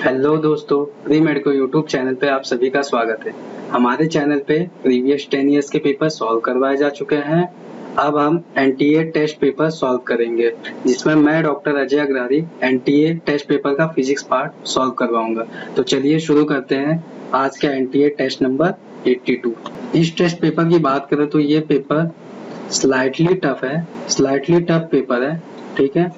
Hello दोस्तों, pre medico YouTube channel पे आप सभी का स्वागत है। हमारे चैनल पे प्रीवियस 10 इयर्स के पेपर सॉल्व करवाए जा चुके हैं। अब हम एनटीए टेस्ट पेपर सॉल्व करेंगे, जिसमें मैं doctor Ajay Agrawari NTA test paper का फिजिक्स पार्ट सॉल्व करवाऊंगा। तो चलिए शुरू करते हैं आज का एनटीए टेस्ट नंबर 82। इस टेस्ट पेपर की बात करें तो ये पेपर स्लाइटली टफ पेपर है, ठीक है।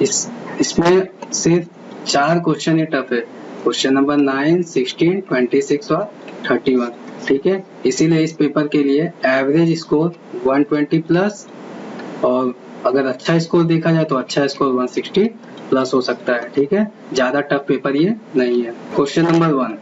इसमें सिर्फ 4 क्वेश्चन ही टफ है। क्वेश्चन नंबर 9, 16, 26 और 31, ठीक है। इसीलिए इस पेपर के लिए एवरेज स्कोर 120 प्लस, और अगर अच्छा स्कोर देखा जाए तो अच्छा स्कोर 160 प्लस हो सकता है, ठीक है। ज्यादा टफ पेपर ये नहीं है। Question number 1,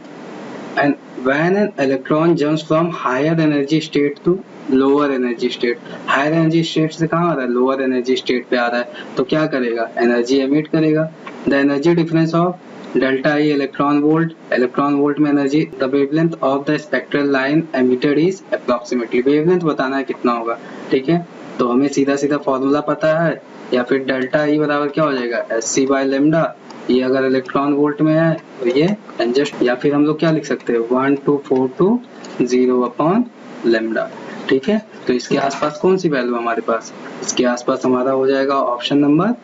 and when an electron jumps from higher energy state to lower energy state, higher energy state से कहाँ आ रहा है, लोअर एनर्जी स्टेट पे आ रहा है, तो क्या करेगा, एनर्जी एमिट करेगा। The energy difference of delta E electron volt में energy, the wavelength of the spectral line emitted is approximately, wavelength बताना है कितना होगा, ठीक है। तो हमें सीधा सीधा फॉर्मूला पता है, या फिर डेल्टा ई बराबर क्या हो जाएगा, एच बाय लेमडा। ये अगर इलेक्ट्रॉन वोल्ट में है तो ये एंजस्ट, या फिर हम लोग क्या लिख सकते हैं 1242 अपॉन लेमडा, ठीक है। तो इसके आसपास कौन सी वैल्यू हमारे पास, इसके आसपास हमारा हो जाएगा ऑप्शन नंबर,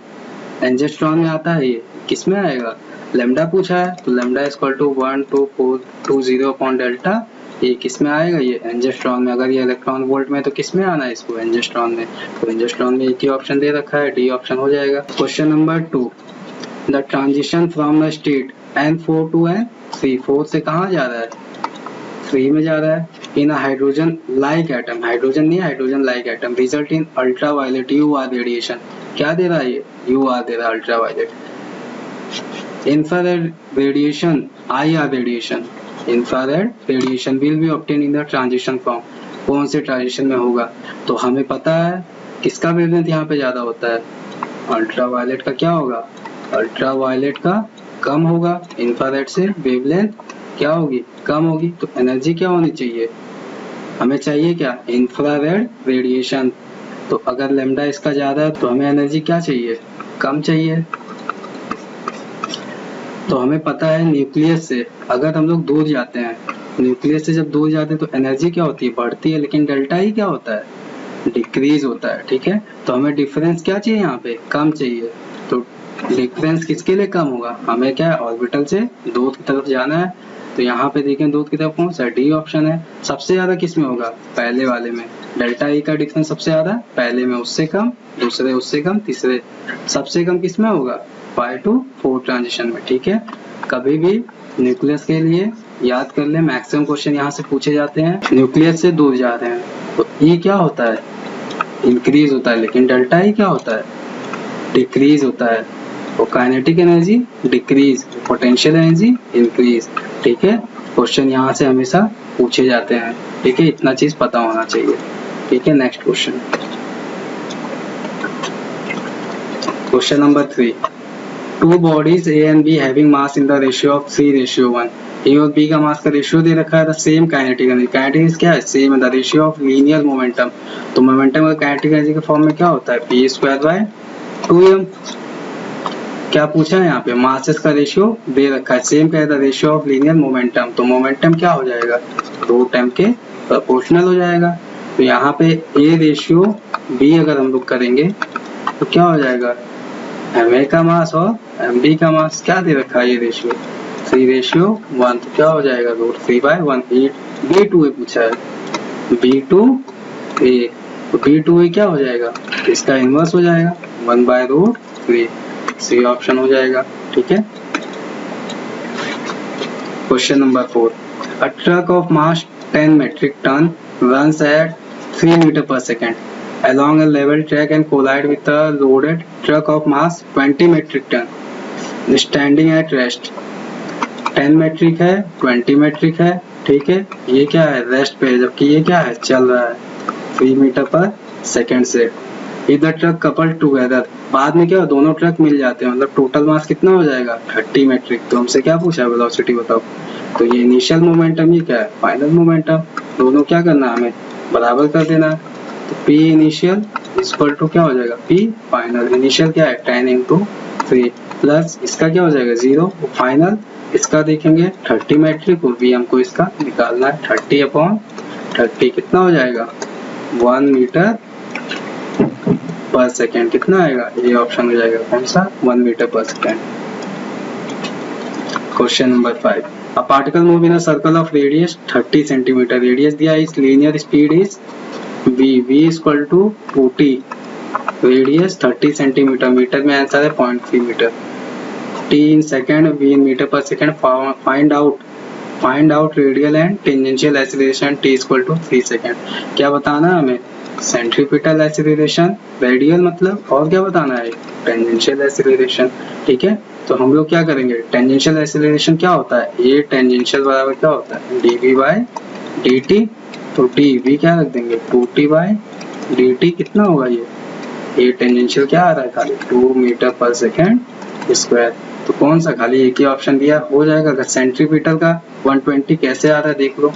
एंजेस्ट्रॉन में आता है, ये किस में आएगा, लेमडा पूछा है तो lambda equal to 12420 upon delta, ये किस में आएगा, ये एंजेस्ट्रॉन में। अगर ये इलेक्ट्रॉन वोल्ट में तो किस में आना है इसको, एंजेस्ट्रॉन में। तो एंजेस्ट्रॉन में एक ही ऑप्शन दे रखा है, डी ऑप्शन हो जाएगा। Question number 2, the transition from the state N4 to N3, 4 से कहाँ जा रहा है, 3 में जा रहा है। इन हाइड्रोजन लाइक एटम, हाइड्रोजन नहीं, hydrogen like atom, result in ultraviolet UR radiation, क्या दे रहा है ये, UR दे रहा है, ultraviolet. Infrared radiation, IR radiation, infrared radiation will be obtain in the transition from, कौन से ट्रांजिशन में होगा, तो हमें पता है किसका वेवलेंथ यहाँ पे ज्यादा होता है, अल्ट्रावायलेट का क्या होगा, अल्ट्रावायलेट का कम होगा, इंफ्रारेड से वेवलेंथ क्या होगी, कम होगी। तो एनर्जी क्या होनी चाहिए, हमें चाहिए क्या, इंफ्रारेड रेडिएशन। तो अगर लेमडा इसका ज्यादा है तो हमें एनर्जी क्या चाहिए, कम चाहिए। तो हमें पता है न्यूक्लियस से अगर हम लोग दूर जाते हैं, न्यूक्लियस से जब दूर जाते हैं तो एनर्जी क्या होती है, बढ़ती है, लेकिन डेल्टा ही क्या होता है, डिक्रीज होता है, ठीक है। तो हमें डिफरेंस क्या चाहिए, यहाँ पे कम चाहिए। तो डिफरेंस किसके लिए कम होगा, हमें क्या है, ऑर्बिटल से दूध की तरफ जाना है। तो यहाँ पे देखें दूध की तरफ कौन सा, डी ऑप्शन है। सबसे ज्यादा किस में होगा, पहले वाले में, डेल्टा ई का डिफरेंस सबसे ज्यादा पहले में, उससे कम दूसरे, उससे कम तीसरे, सबसे कम किस में होगा, 5 to 4 ट्रांजिशन में, ठीक है। कभी भी न्यूक्लियस के लिए याद कर ले, मैक्सिमम क्वेश्चन यहाँ से पूछे जाते हैं, न्यूक्लियस से दूर जा रहे हैं तो ई क्या होता है, इंक्रीज होता है, लेकिन डेल्टा ई क्या होता है, डिक्रीज होता है। और kinetic energy decrease, potential energy increase, ठीक है। क्वेश्चन यहाँ से हमेशा पूछे जाते हैं, ठीक है, इतना चीज पता होना चाहिए, ठीक है। Next question, question number 3, two bodies A and B having mass in the ratio of 3:1, A और B का मास का रेशियो दे रखा है, the same kinetic energy, kinetic क्या है, सेम है, the ratio of linear momentum, तो मोमेंटम का काइनेटिक एनर्जी के फॉर्म में क्या होता है, P²/2m। क्या पूछा है यहाँ पे, मासेस का रेशियो दे रखा है, सेम क्या है, the ratio of linear momentum, तो मोमेंटम क्या हो जाएगा, रूट m के प्रोपोर्शनल हो जाएगा। तो यहाँ पे A रेशियो B अगर हम लोग करेंगे तो क्या हो जाएगा, ma का मास और mb का मास, क्या दे रखा है ये रेशियो 3:1, तो क्या हो जाएगा, √3/1। B2A पूछा है, B2A, तो B2A क्या हो जाएगा, इसका इनवर्स हो जाएगा 1/√3, सी ऑप्शन हो जाएगा, ठीक है। Question number 4, a truck of mass 10 metric ton runs at 3 metre पर second along a level track and collide with a loaded truck of mass 20 metric ton standing at rest। 10 metric है, 20 metric है, ठीक है, ये क्या है, rest पे, जबकि ये क्या है, चल रहा है 3 मीटर पर सेकेंड से। इधर ट्रक कपल टुगेदर, बाद में क्या हो, दोनों ट्रक मिल जाते हैं, मतलब टोटल मास कितना हो जाएगा, 30 मेट्रिक। तो हमसे क्या पूछा, वेलोसिटी बताओ, तो ये इनिशियल मोमेंटम, ये क्या है, फाइनल मोमेंटम, दोनों क्या करना है, हमें बराबर कर देना है। तो P इनिशियल इक्वल टू क्या हो जाएगा, P फाइनल, इनिशियल क्या है 10 × 3 प्लस इसका क्या हो जाएगा 0, फाइनल इसका देखेंगे 30 मैट्रिक और V हमको इसका निकालना है 30/30 कितना हो जाएगा 1 मीटर पर सेकेंड कितना आएगा ये ऑप्शन हो जाएगा कौन सा 1 मीटर पर second. Question number 5 A particle move in a circle of radius 30 centimeter. Radius दिया is linear speed is v is equal to 2t. Radius 30 centimeter. Metre में आंसर है 0.3 metre. t in second, v in meter per second. Find out radial and tangential acceleration t is equal to 3 second. क्या बताना है हमें centripetal acceleration, radial मतलब और क्या बताना है टेंजेंशियल एक्सीलरेशन। ठीक है, तो हम लोग क्या करेंगे टेंजेंशियल एक्सीलरेशन क्या होता है ये टेंजेंशियल बराबर क्या होता है dv बाय dt। तो dv क्या रख देंगे 2t बाय dt कितना होगा ये टेंजेंशियल क्या आ रहा है खाली 2 मीटर पर सेकेंड स्क्वायर। तो कौन सा खाली एक ही ऑप्शन दिया हो जाएगा। अगर सेंट्रीपिटल का 120 कैसे आ रहा है देख लो।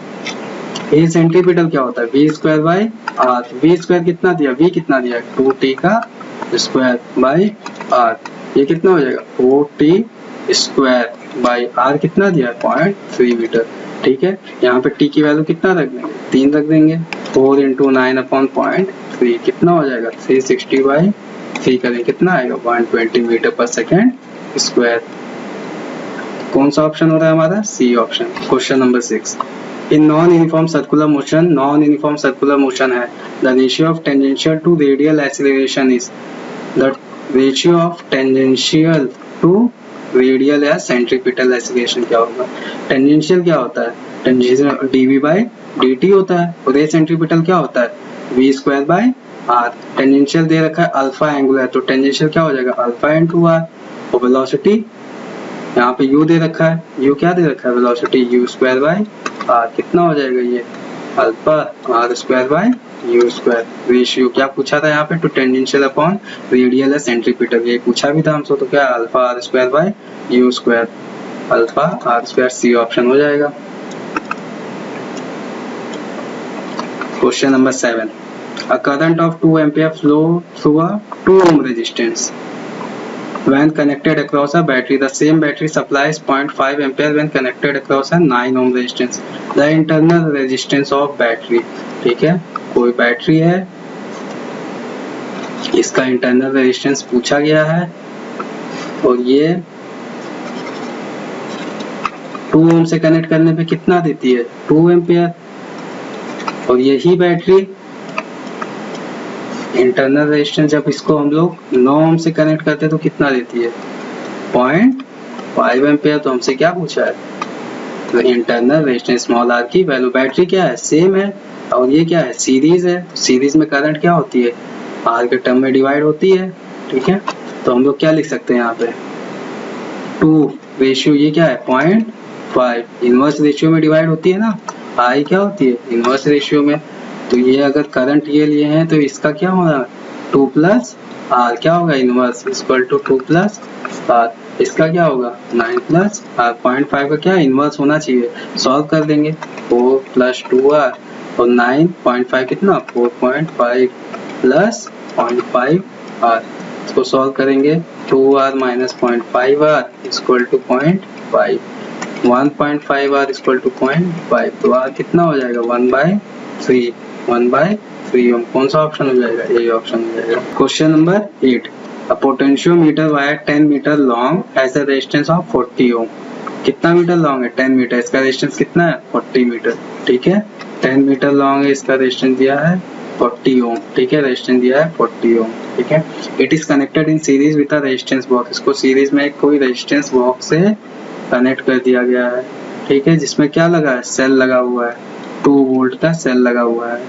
ये सेंट्रीपिटल क्या होता है v square by r। v square कितना दिया v कितना दिया 2t का स्क्वायर बाय r। ये कितना हो जाएगा 4t स्क्वायर बाय r कितना दिया 0.3 मीटर। ठीक है, यहाँ पे t की वैल्यू कितना रख देंगे 3 रख देंगे। 4 × 9/0.3 कितना हो जाएगा 360 बाय 3 करें कितना आएगा 120 मीटर पर सेकेंड स्क्वायर। कौन सा ऑप्शन हो रहा है हमारा C option. Question number 6 in non uniform circular motion है the ratio of tangential to radial acceleration is the ratio of tangential to radial या सेंट्रीपिटल एक्सीलरेशन क्या होगा। टेंजेंशियल क्या होता है टेंजेंशियल dv बाय dt होता है और ये सेंट्रीपिटल क्या होता है v square by r। Tangential दे रखा है अल्फा एंगुलर तो टेंजेंशियल क्या हो जाएगा अल्फा इनटू r और वेलोसिटी यहाँ पे u दे रखा है u क्या दे रखा है velocity u square by r कितना हो जाएगा ये alpha r square by u square. Ratio क्या पूछा था यहाँ पे टू टेंजेंशियल अपॉन रेडियल या सेंट्रीपिटल ये पूछा भी था हमसे। तो क्या alpha r square by u square alpha r square C option हो जाएगा। Question number 7 A current of 2 ampere flow through a 2 ohm resistance when connected across a battery. The same battery supplies 0.5 ampere when connected across a 9 ohm resistance. The internal resistance of battery. ठीक है, कोई battery है इसका internal resistance पूछा गया है और ये 2 ओम से कनेक्ट करने पे कितना देती है 2 एम्पियर और यही बैटरी इंटरनल रेजिस्टेंस जब इसको हम लोग 9 ओम से कनेक्ट करते हैं तो कितना देती है 0.5 एम्पियर। तो हमसे क्या पूछा है तो इंटरनल रेजिस्टेंस स्मॉल r की वैल्यू। बैटरी क्या है सेम है और ये क्या है सीरीज है। सीरीज में करंट क्या होती है r के टर्म में डिवाइड होती है। ठीक है, तो हम लोग क्या लिख सकते हैं यहाँ पे 2 रेशियो ये क्या है 0.5 इनवर्स रेशियो में डिवाइड होती है ना i क्या होती है इनवर्स रेशियो में। तो ये अगर करंट ये लिए हैं तो इसका क्या होगा 2 प्लस r क्या होगा inverse equal to 2 plus r। इसका क्या होगा 9 प्लस r 0.5 का क्या इनवर्स होना चाहिए। सॉल्व कर देंगे 4 प्लस 2r और 9.5 कितना 4.5 प्लस 0.5 r। इसको सॉल्व करेंगे 2r minus 0.5r equal to 0.5 1.5r equal to 0.5 तो r कितना हो जाएगा 1/3 ओम। कौन सा ऑप्शन हो जाएगा ये ऑप्शन हो जाएगा। Question number 8 a potentiometer wire 10 metre long has a resistance of 40 ohm. कितना मीटर लॉन्ग है 10 मीटर इसका रेजिस्टेंस कितना है 40 मीटर। ठीक है, 10 मीटर लॉन्ग है इसका रेजिस्टेंस दिया है 40 ओम। ठीक है, रेजिस्टेंस दिया है 40 ओम। ठीक है, it is connected in series with a resistance box. इसको सीरीज में कोई रेजिस्टेंस बॉक्स से कनेक्ट कर दिया गया है। ठीक है, जिसमें क्या लगा है सेल लगा हुआ है 2 वोल्ट का सेल लगा हुआ है।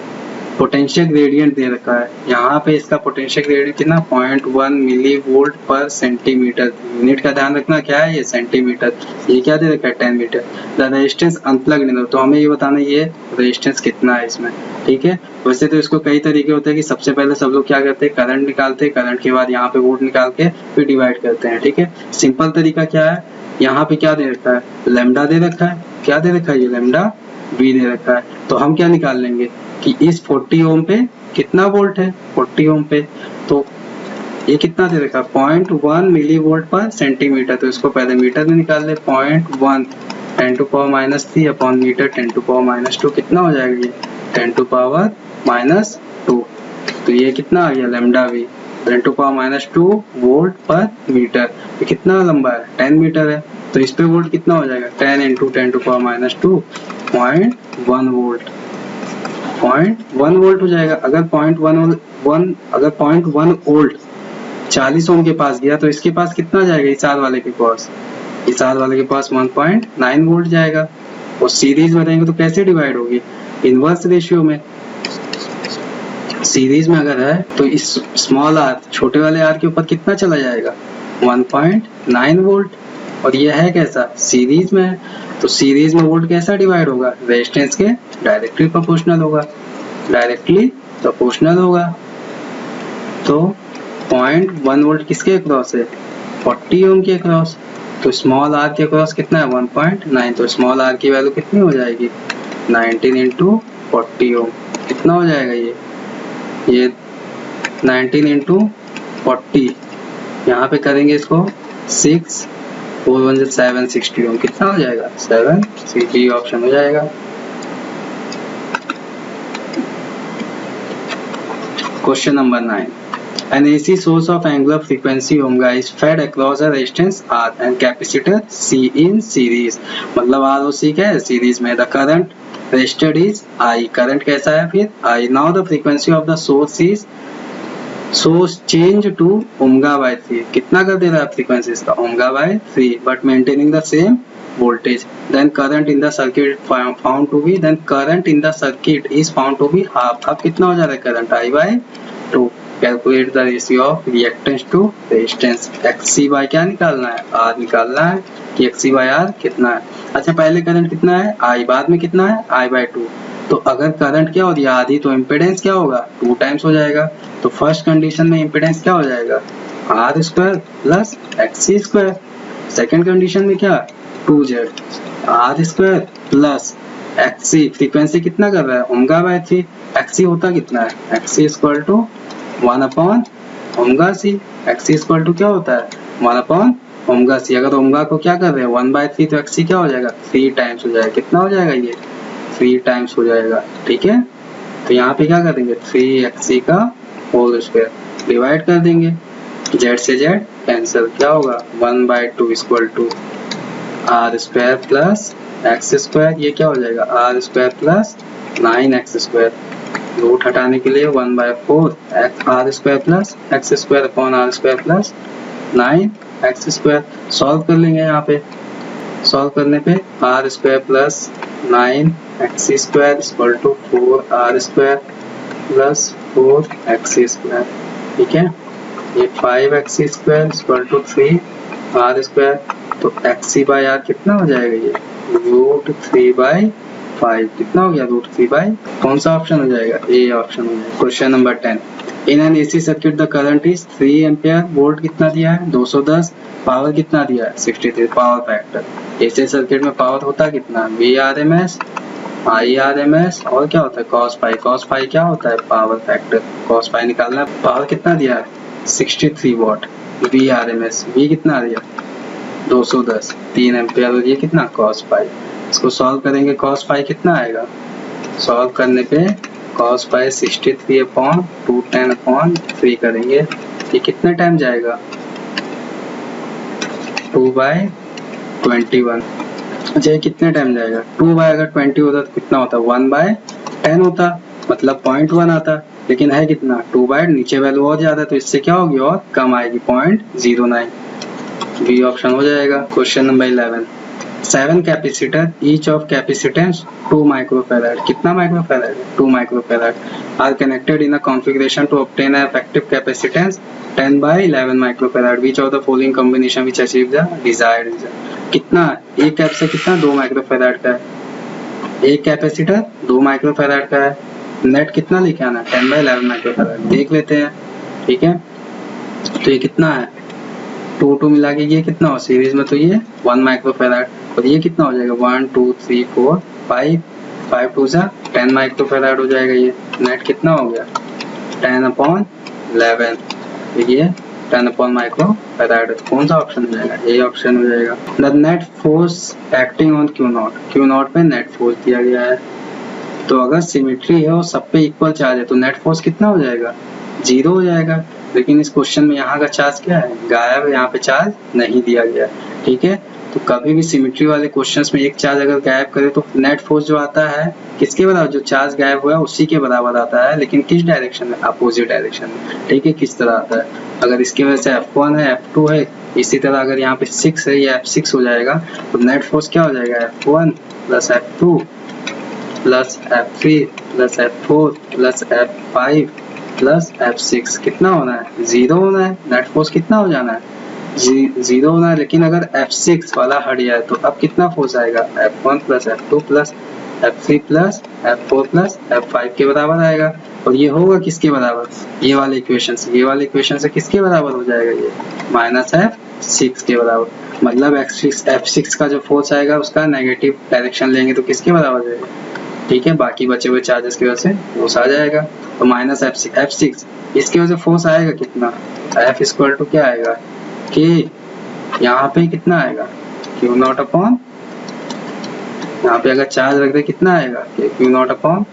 पोटेंशियल ग्रेडियंट दे रखा है यहाँ पे इसका पोटेंशियल ग्रेडियंट कितना 0.1 मिली वोल्ट पर सेंटीमीटर। यूनिट का ध्यान रखना क्या है ये सेंटीमीटर। ये क्या दे रखा है 10 मीटर। द रेजिस्टेंस अनप्लग्ड इन तो हमें ये बताना ये रेजिस्टेंस कितना है इसमें। ठीक है, वैसे तो इसको कई तरीके होते हैं कि सबसे पहले सब लोग क्या करते हैं करंट निकालते हैं, करंट के बाद यहाँ पे वोल्ट निकाल के फिर डिवाइड करते हैं। ठीक है, सिंपल तरीका क्या है यहाँ पे क्या दे रखा है लैम्डा दे रखा है। क्या दे रखा है ये लैम्डा v दे रखा है। तो हम क्या निकाल लेंगे कि इस 40 ओम पे कितना वोल्ट है 40 ओम पे। तो ये कितना दे रखा 0.1 मिली वोल्ट पर सेंटीमीटर, तो इसको पहले मीटर में निकाल ले। 0.1 10⁻³ अपॉन मीटर 10⁻², कितना हो जाएगा ये 10⁻²। तो ये कितना आ गया लैम्डा वी 10⁻² वोल्ट पर मीटर। ये कितना लंबा है 10 मीटर है, तो इस पे वोल्ट कितना हो जाएगा 10 × 10⁻², 0.1 वोल्ट। 0.1 वोल्ट हो जाएगा। अगर 0.1 वोल्ट 40 ओम के पास गया तो इसके पास कितना जाएगा इस आर वाले के पास, इस आर वाले के पास 1.9 वोल्ट जाएगा। और सीरीज में रहेंगे तो कैसे डिवाइड होगी, इनवर्स रेशियो में। सीरीज में अगर है तो इस स्मॉल आर छोटे वाले आर के ऊपर कितना चला जाएगा 1.9 वोल्ट। और यह है कैसा सीरीज में है, तो सीरीज में वोल्ट कैसा डिवाइड होगा, रेजिस्टेंस के डायरेक्टली प्रोपोर्शनल होगा, डायरेक्टली प्रोपोर्शनल होगा। तो 0.1 वोल्ट किसके अक्रॉस है 40 ओम के अक्रॉस, तो स्मॉल आर के अक्रॉस कितना है 1.9, तो स्मॉल आर की वैल्यू कितनी हो जाएगी 19 × 40 ओम। कितना हो जाएगा ये 19 × 40, यहाँ पे करेंगे इसको 6 4 1 7 60 ओम, कितना हो जाएगा 7, सी ऑप्शन हो जाएगा। Question number 9, an AC source of angular frequency omega is fed across a resistance R and capacitor C in series। मतलब R और C क्या है सीरीज में। the current registered is I, current कैसा है फिर I। now the frequency of the source is change to omega by 3, कितना कर दे रहा है फ्रीक्वेंसी इसका omega by 3 but maintaining the same voltage। then current in the circuit found to be, then current in the circuit is found to be half। अब कितना हो जा रहा है current I by 2। Calculate the ratio of reactance to resistance. XC by क्या निकालना है R निकालना है कि XC बाय R कितना है। अच्छा पहले करंट कितना है I, बाद में कितना है I by 2। तो अगर करंट क्या हो दिया आधी तो इम्पीडेंस क्या होगा 2 टाइम्स हो जाएगा। तो फर्स्ट कंडीशन में इम्पीडेंस क्या हो जाएगा R² plus XC²। Second condition में क्या 2Z R² plus XC, frequency कितना कर रहा है ओमेगा बाय 3। XC होता कितना है XC इक्वल टू 1/ओमेगा C। XC इक्वल टू क्या होता है 1/ओमेगा C। अगर ओमेगा को क्या कर रहे हैं 1/3 तो XC क्या हो जाएगा 3 टाइम्स हो जाएगा। कितना हो जाएगा ये 3 टाइम्स हो जाएगा। ठीक है, तो यहाँ पे क्या करेंगे 3XC का होल स्क्वायर डिवाइड कर देंगे, Z से Z कैंसिल, क्या होगा 1/2 equal to R² plus X², ये क्या हो जाएगा R² प्लस 9X²। रूट हटाने के लिए 1/4 R² plus X² upon R² plus 9X²। Solve कर लेंगे, यहाँ पे सॉल्व करने पे R² plus 9X² equal to 4R² plus 4X²। ठीक है, ये 5X² इक्वल टू 3R²। तो XC बाय R कितना हो जाएगा ये √3/5। कितना हो गया √3/, कौन सा ऑप्शन हो जाएगा ए ऑप्शन हो जाएगा। Question number 10, in an AC circuit the current is 3 ampere, volt कितना दिया है 210, पावर कितना दिया है 63। पावर फैक्टर एसी सर्किट में पावर होता है कितना VRMS IRMS और क्या होता है cos phi। cos phi क्या होता है पावर फैक्टर। cos phi निकालना है, पावर कितना दिया है 63 वॉट। VRMS V कितना दिया 210 3 एम्पियर, और ये कितना cos phi। इसको सॉल्व करेंगे cos phi कितना आएगा, सॉल्व करने पे cos phi 63/210/3 करेंगे, ये कितने टाइम जाएगा 2/21। अच्छा ये कितने टाइम जाएगा 2 अगर 20 होता तो कितना होता 1/10 होता, मतलब 0.1 आता, लेकिन है कितना 2 नीचे वैल्यू और ज्यादा, तो इससे क्या होगी और कम आएगी 0.09। बी ऑप्शन हो जाएगा। Question number 11, 7 capacitor each of capacitance 2 microfarad, कितना microfarad 2 microfarad are connected in a configuration to obtain a effective capacitance 10/11 microfarad, which of the following combination which achieve the desired result. कितना एक cap से कितना 2 microfarad का है, एक capacitor 2 microfarad का है, नेट कितना लेके आना 10/11 माइक्रोफैराड, देख लेते हैं। ठीक है, तो ये कितना है 2 मिला के ये कितना हो सीरीज में, तो ये 1 माइक्रोफैराड, और ये कितना हो जाएगा 1 2 3 4 5 5 2 10 माइक्रोफैराड हो जाएगा। ये नेट कितना हो गया 10/11, ये 10 अपॉन माइक्रो फैराड। कौन सा ऑप्शन हो जाएगा? ये ऑप्शन हो जाएगा। The net force acting on Q not पे नेट फोर्स दिया गया है, तो अगर सिमेट्री है और सब पे इक्वल चार्ज है तो नेट फोर्स कितना हो जाएगा? 0 हो जाएगा। लेकिन इस क्वेश्चन में यहाँ का चार्ज क्या है? गायब है, यहाँ पे चार्ज नहीं दिया गया। ठीक है, तो कभी भी सिमेट्री वाले क्वेश्चंस में एक चार्ज अगर गायब करे तो नेट फोर्स जो आता है किसके बराबर? जो चार्ज गायब हुआ है उसी के बराबर आता है, लेकिन किस डायरेक्शन में? अपोजिट डायरेक्शन में। ठीक है, किस तरह आता है? अगर इसकी वजह से F1 है, F2 है, इसी तरह अगर यहाँ पे 6 है, ये F6 हो जाएगा, तो नेट फोर्स क्या हो जाएगा? F1 plus F2 plus F3 plus F4 plus F5 plus F6। कितना होना है? 0 होना है। नेट फोर्स कितना हो जाना है? 0 होना है। लेकिन अगर F6 वाला हट जाए तो अब कितना फोर्स आएगा? F1 plus F2 plus F3 plus F4 plus F5 के बराबर आएगा। और ये होगा किसके बराबर? ये वाले इक्वेशन से। ये वाले इक्वेशन से किसके बराबर हो जाएगा? ये माइनस F6 के बराबर। मतलब F6 का जो फोर्स आएगा उसका नेगेटिव डायरेक्शन लेंगे तो किसके बराबर जाएगा? ठीक है, बाकी बचे हुए चार्जेस की वजह से फोर्स आ जाएगा, तो माइनस F6 इसकी वजह से फोर्स आएगा कितना? F इक्वल टू क्या आएगा? कि यहाँ पे कितना आएगा? क्यू नॉट अपॉन, यहाँ पे अगर चार्ज रख दे कितना आएगा? Q naught upon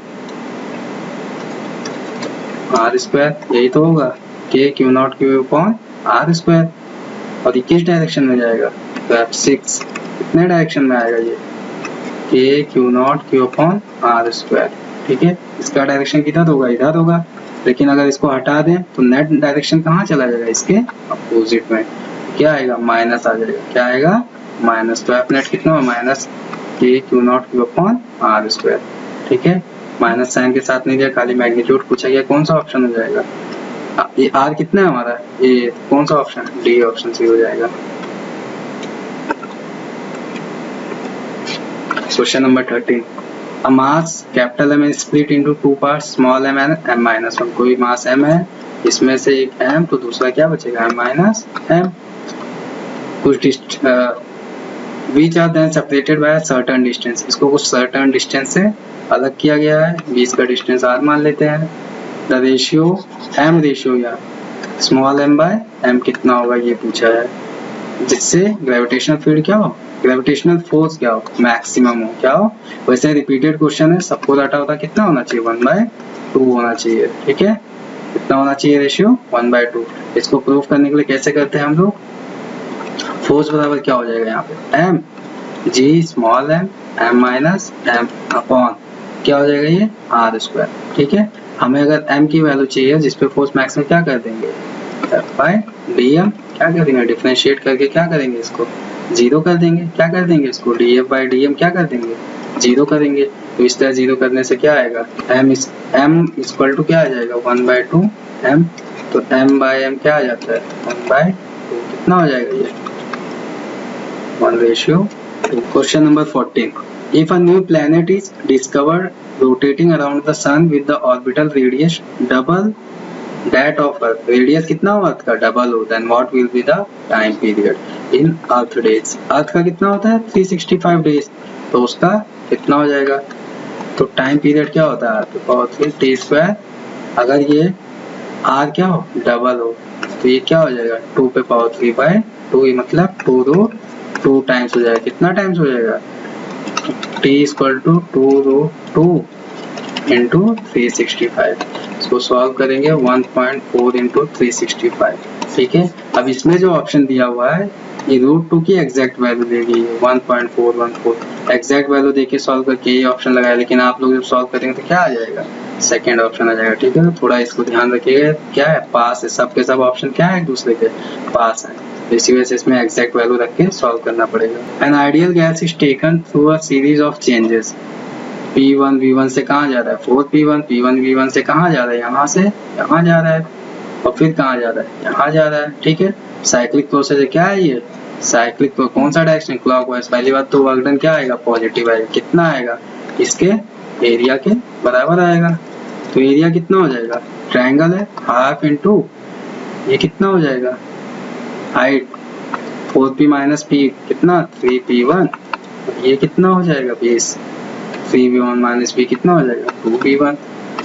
r square. यही तो होगा कि q naught q upon r square. और ये किस डायरेक्शन में जाएगा? तो F6 कितने डायरेक्शन में आएगा? ये k q naught q upon r square. ठीक है, इसका डायरेक्शन किधर होगा? इधर होगा। लेकिन अगर इसको हटा दें तो नेट डायरेक्शन कहाँ चला जाएगा? इसके अपोजिट में। क्या आएगा? माइनस आ जाएगा। क्या आएगा? माइनस। तो एफ नेट कितना हो? Minus k q naught q upon r square. ठीक है, माइनस साइन के साथ नहीं दिया, खाली मैग्नीट्यूड पूछा गया। कौन सा ऑप्शन हो जाएगा? ये आर कितना है हमारा? ये कौन सा ऑप्शन? डी ऑप्शन सी हो जाएगा। Question number 13. A mass capital M is split into two parts, small m and m minus 1. कोई मास m है, इसमें से एक m तो दूसरा क्या बचेगा? m minus m. कुछ which are then separated by a certain distance. इसको कुछ certain distance से अलग किया गया है। 20 का डिस्टेंस r मान लेते हैं। The ratio m ratio या small m by m कितना होगा ये पूछा है, जिससे ग्रेविटेशनल फील्ड क्या हो? ग्रेविटेशनल फोर्स क्या हो? मैक्सिमम हो। क्या हो? वैसे रिपीटेड क्वेश्चन है, सबको डाटा होता कितना होना चाहिए? 1/2 होना चाहिए। ठीक है, कितना होना चाहिए रेशियो? 1/2। इसको प्रूव करने के लिए कैसे करते हैं हम लोग? फोर्स बराबर क्या हो जाएगा यहाँ पे? m g small m m minus m upon क्या हो जाएगा? ये r स्क्वायर। ठीक है, हमें अगर m की वैल्यू चाहिए जिसपे फोर्स मैक्सिमम, क्या कर देंगे? F/dm। क्या करेंगे? डिफरेंशिएट करके क्या करेंगे? इसको 0 कर देंगे। क्या कर देंगे? इसको df/dm क्या कर देंगे? 0 करेंगे। तो इस तरह 0 करने से क्या आएगा? m इक्वल टू क्या आ जाएगा? 1/2 m। तो m/m क्या आ जाता है? 1/2। कितना हो जाएगा ये? 1/2। Question number 14. If a new planet is discovered rotating around the sun with the orbital radius double that of Earth, radius कितना हो अर्थ का? डबल हो, then what will be the time period in Earth days? अर्थ का कितना होता है? 365 days. तो उसका कितना हो जाएगा? तो टाइम पीरियड क्या होता है? अर्थ पावर 3 टी स्क्वायर। अगर ये आर क्या हो? डबल हो, तो ये क्या हो जाएगा? 2 पे पावर 3/2, मतलब 2 टाइम्स हो जाएगा। कितना टाइम्स हो जाएगा? T equal to 2 into 365। इसको सॉल्व करेंगे 1.4 इंटू 365। ठीक है, अब इसमें जो ऑप्शन दिया हुआ है ये √2 की एग्जैक्ट वैल्यू दी गई है 1.414। एग्जैक्ट वैल्यू देके सॉल्व करके ये ऑप्शन लगाया, लेकिन आप लोग जब सॉल्व करेंगे तो क्या आ जाएगा? सेकेंड ऑप्शन आ जाएगा। ठीक है, तो थोड़ा इसको ध्यान रखिएगा। क्या है? पास है। सबके सब ऑप्शन क्या है? एक दूसरे के पास है, इसी वजह से इसमें एग्जैक्ट वैल्यू रख के सॉल्व करना पड़ेगा। N ideal gas is taken through a series of changes. P1 V1 से कहाँ जा रहा है? 4P1 P1 V1 से कहाँ जा रहा है? यहाँ से यहाँ जा रहा है, और फिर कहाँ जा रहा है? यहाँ जा रहा है। ठीक है, साइक्लिक प्रोसेस है। क्या है ये? साइक्लिक तो कौन सा डायरेक्शन? क्लॉकवाइज। पहली बात तो वर्क डन क्या आएगा? पॉजिटिव आएगा। कितना आएगा? इसके एरिया के बराबर आएगा। तो एरिया कितना हो जाएगा? ट्रायंगल है, हाफ इंटू ये कितना हो जाएगा? हाइट 4P माइनस P कितना? 3P1। ये कितना हो जाएगा? 20। 3P1 माइनस P कितना हो जाएगा? 2P1।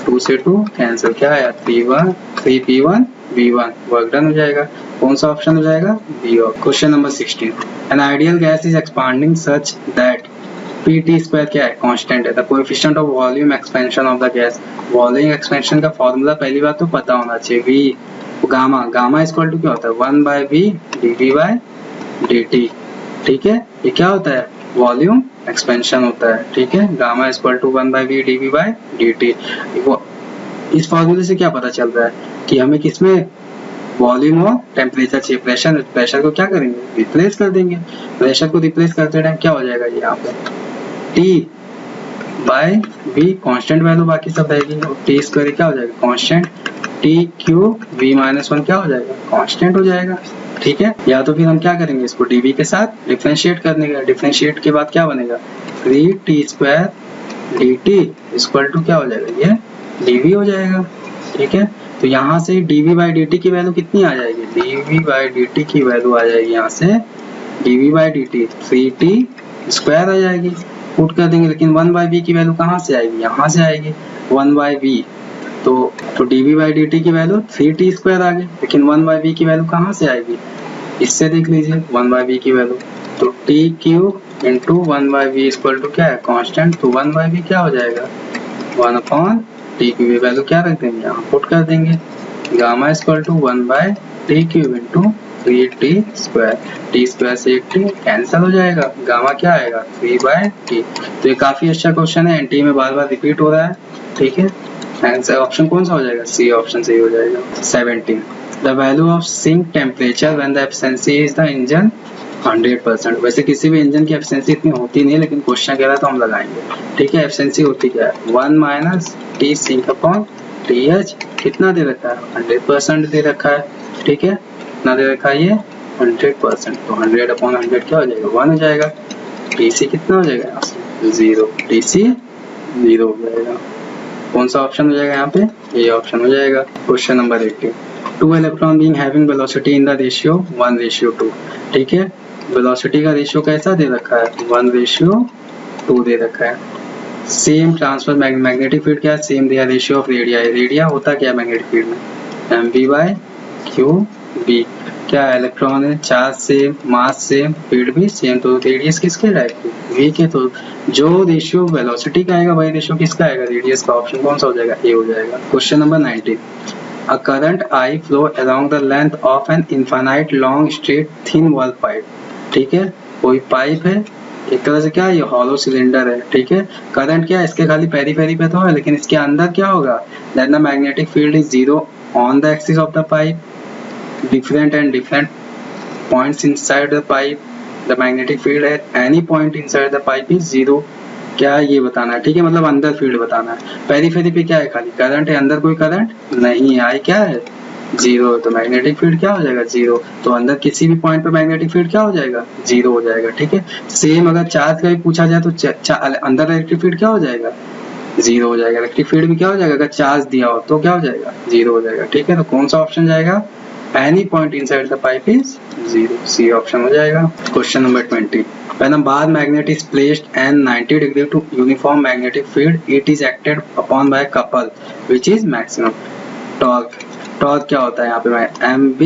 2 से 2 कैंसिल। क्या आया? 3P1 V1 वर्क डन हो जाएगा। कौन सा ऑप्शन हो जाएगा? B. Question number 16, an ideal gas is expanding such that Pt square क्या है? कांस्टेंट है। The coefficient of volume expansion of the gas, volume expansion का फॉर्मूला पहली बात तो पता होना चाहिए, V gamma, gamma equal to क्या होता है? 1/v dV/dt। ठीक है, ये क्या होता है? वॉल्यूम एक्सपेंशन होता है। ठीक है, gamma equal to 1/v dV/dt। इस फॉर्मूले से क्या पता चल रहा है कि हमें किसमें वॉल्यूम और टेम्परेचर चाहिए। प्रेशर को क्या करेंगे? रिप्लेस कर देंगे। प्रेशर को रिप्लेस करते टाइम क्या हो जाएगा? यहाँ पे T/V कांस्टेंट वैल्यू बाकी सब रहेगी, T स्क्वायर क्या हो जाएगा? कांस्टेंट। T⁻V-1 क्या हो जाएगा? कांस्टेंट हो जाएगा। ठीक है, या तो फिर हम क्या करेंगे? इसको dV के साथ डिफरेंशिएट करने का। डिफरेंशिएट के बाद क्या बनेगा? 3T² dt इक्वल टू क्या हो जाएगा? ये dV हो जाएगा। ठीक है, तो यहाँ से dV/dt की वैल्यू कितनी आ जाएगी? dV/dt की वैल्यू आ जाएगी यहाँ से dV/dt 3T² आ जाएगी। पुट कर देंगे, लेकिन 1/v की वैल्यू कहाँ से आएगी? यहाँ से आएगी 1/v। तो dV/dt की वैल्यू 3T² आ गई, लेकिन 1/v की वैल्यू कहाँ से आएगी? इससे देख लीजिए 1/v की वैल्यू, तो T³ into 1/v equal to क्या है? कांस्टेंट। तो 1/v क्या हो जाएगा? 1/T की वैल्यू क्या रख देंगे? यहाँ पुट कर देंगे, gamma equal to 1/T³ into 3T²। T² से एक T कैंसिल हो जाएगा, गामा क्या आएगा? 3/T। तो ये काफी अच्छा क्वेश्चन है, एनटी में बार बार रिपीट हो रहा है। ठीक है, आंसर ऑप्शन कौन सा हो जाएगा? सी ऑप्शन सही हो जाएगा। 17, the value of sink temperature when the efficiency is the engine 100%। वैसे किसी भी इंजन की एफिशिएंसी इतनी होती नहीं है, लेकिन क्वेश्चन कह रहा तो हम लगाएंगे। ठीक है, एफिशिएंसी होती क्या है? 1 - T सिंक अपॉन TH। कितना दे रखा है? 100% दे रखा है। ठीक है, कितना दे रखा है? ये 100%। तो 100/100 क्या हो जाएगा? 1 हो जाएगा। TC कितना हो जाएगा? यहाँ से 0, TC 0 हो जाएगा। कौन सा ऑप्शन हो जाएगा यहाँ पे? ये ऑप्शन हो जाएगा। Question number 18, 2 electron being having velocity in the ratio 1:2। ठीक है, वेलोसिटी का रेशियो कैसा दे रखा है? 1:2 दे रखा है। सेम ट्रांसफर मैग्नेटिक फील्ड क्या है? सेम दिया। रेशियो ऑफ रेडिया है। रेडिया होता क्या है मैग्नेटिक फील्ड में? mv/qb। क्या है? इलेक्ट्रॉन है, charge same, mass same, field भी सेम। तो रेडियस किसके रहेगी? v के। तो जो रेशियो वेलोसिटी का आएगा वही रेशियो किसका आएगा? रेडियस का। ऑप्शन कौन सा हो जाएगा? ए हो जाएगा। Question number 19, A current I flow along the length of an infinite long straight thin wall pipe। ठीक है, कोई पाइप है, एक तरह से क्या है? ये हॉलो सिलेंडर है। ठीक है, करंट क्या है? इसके खाली पेरीफेरी पे तो है, लेकिन इसके अंदर क्या होगा? Then the magnetic field is 0 on the axis of the pipe, different and different points inside the pipe, the magnetic field at any point inside the pipe is 0। क्या ये बताना है। ठीक है, मतलब अंदर फील्ड बताना है। पेरीफेरी पे क्या है? खाली करंट है, अंदर कोई करंट नहीं है। आई क्या है? 0। तो मैग्नेटिक फील्ड क्या हो जाएगा? 0। तो अंदर किसी भी पॉइंट पे मैग्नेटिक फील्ड क्या हो जाएगा? 0 हो जाएगा। ठीक है, सेम अगर चार्ज का भी पूछा जाए तो अंदर इलेक्ट्रिक फील्ड क्या हो जाएगा? 0 हो जाएगा। इलेक्ट्रिक फील्ड भी क्या हो जाएगा? अगर चार्ज दिया हो तो क्या हो जाएगा? 0 हो जाएगा। ठीक है, तो कौन सा ऑप्शन जाएगा? Any point inside the pipe is 0, C option हो जाएगा। Question number 20, when a bar magnet is placed and 90 degree to uniform magnetic field, it is acted upon by a couple which is maximum torque। Torque क्या होता है यहाँ पे? mb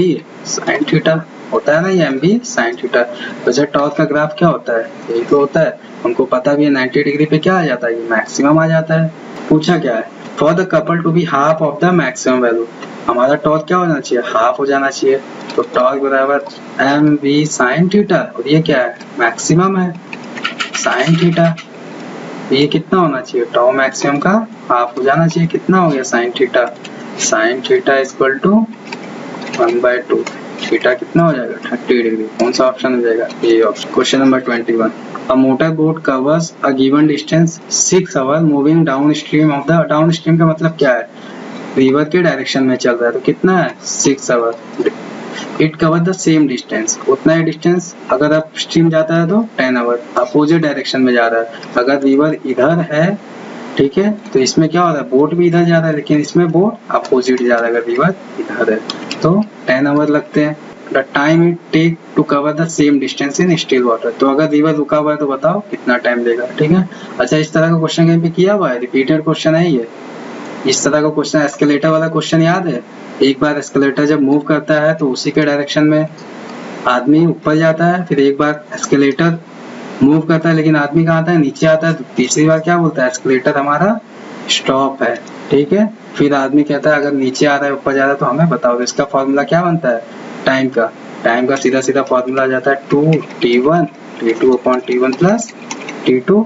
sin theta होता है ना, ये mb sin थीटा। वैसे टॉर्क का ग्राफ क्या होता है? यही तो होता है, हमको पता भी है 90 डिग्री पे क्या आ जाता है? ये मैक्सिमम आ जाता है। पूछा क्या है? For the couple to be half of the maximum value, हमारा टॉर्क क्या होना चाहिए? हाफ हो जाना चाहिए। तो टॉर्क बराबर mv sin थीटा, और ये क्या है? मैक्सिमम है sin थीटा। ये कितना होना चाहिए? टॉ मैक्सिमम का हाफ हो जाना चाहिए। कितना हो गया? sin theta. sin theta equal to 1/2। Theta कितना हो जाएगा? 30 डिग्री। कौन सा ऑप्शन हो जाएगा? ये option. Question number 21, a motor boat covers a given distance 6 hour moving downstream of the, downstream का मतलब क्या है? रिवर के डायरेक्शन में चल रहा है। तो कितना है? 6 hour. It cover the same distance, उतना ही डिस्टेंस अगर अप स्ट्रीम जाता है तो 10 आवर। अपोजिट डायरेक्शन में जा रहा है। अगर रिवर इधर है, ठीक है, तो इसमें क्या हो रहा है? बोट भी इधर जा रहा है, लेकिन इसमें बोट अपोजिट जा रहा है। अगर रिवर इधर है तो 10 आवर लगते हैं। The time it take to cover the same distance in still water. तो अगर रिवर रुका हुआ है तो बताओ कितना टाइम लेगा। ठीक है, अच्छा, इस तरह का क्वेश्चन कहीं पे किया हुआ है? रिपीटेड क्वेश्चन है ये। इस तरह का क्वेश्चन, एस्केलेटर वाला क्वेश्चन याद है? एक बार एस्केलेटर जब मूव करता है तो उसी के डायरेक्शन में आदमी ऊपर जाता है, फिर एक बार एस्केलेटर मूव करता है लेकिन आदमी कहाँ आता है, नीचे आता है, तो तीसरी बार क्या बोलता है, एस्केलेटर हमारा स्टॉप है, ठीक है। फिर आदमी कहता है अगर नीचे आ रहा है ऊपर जा रहा है तो हमें बताओ। इसका फॉर्मूला क्या बनता है, टाइम का सीधा सीधा फॉर्मूला आ जाता है 2t1 t2 upon t1 plus t2।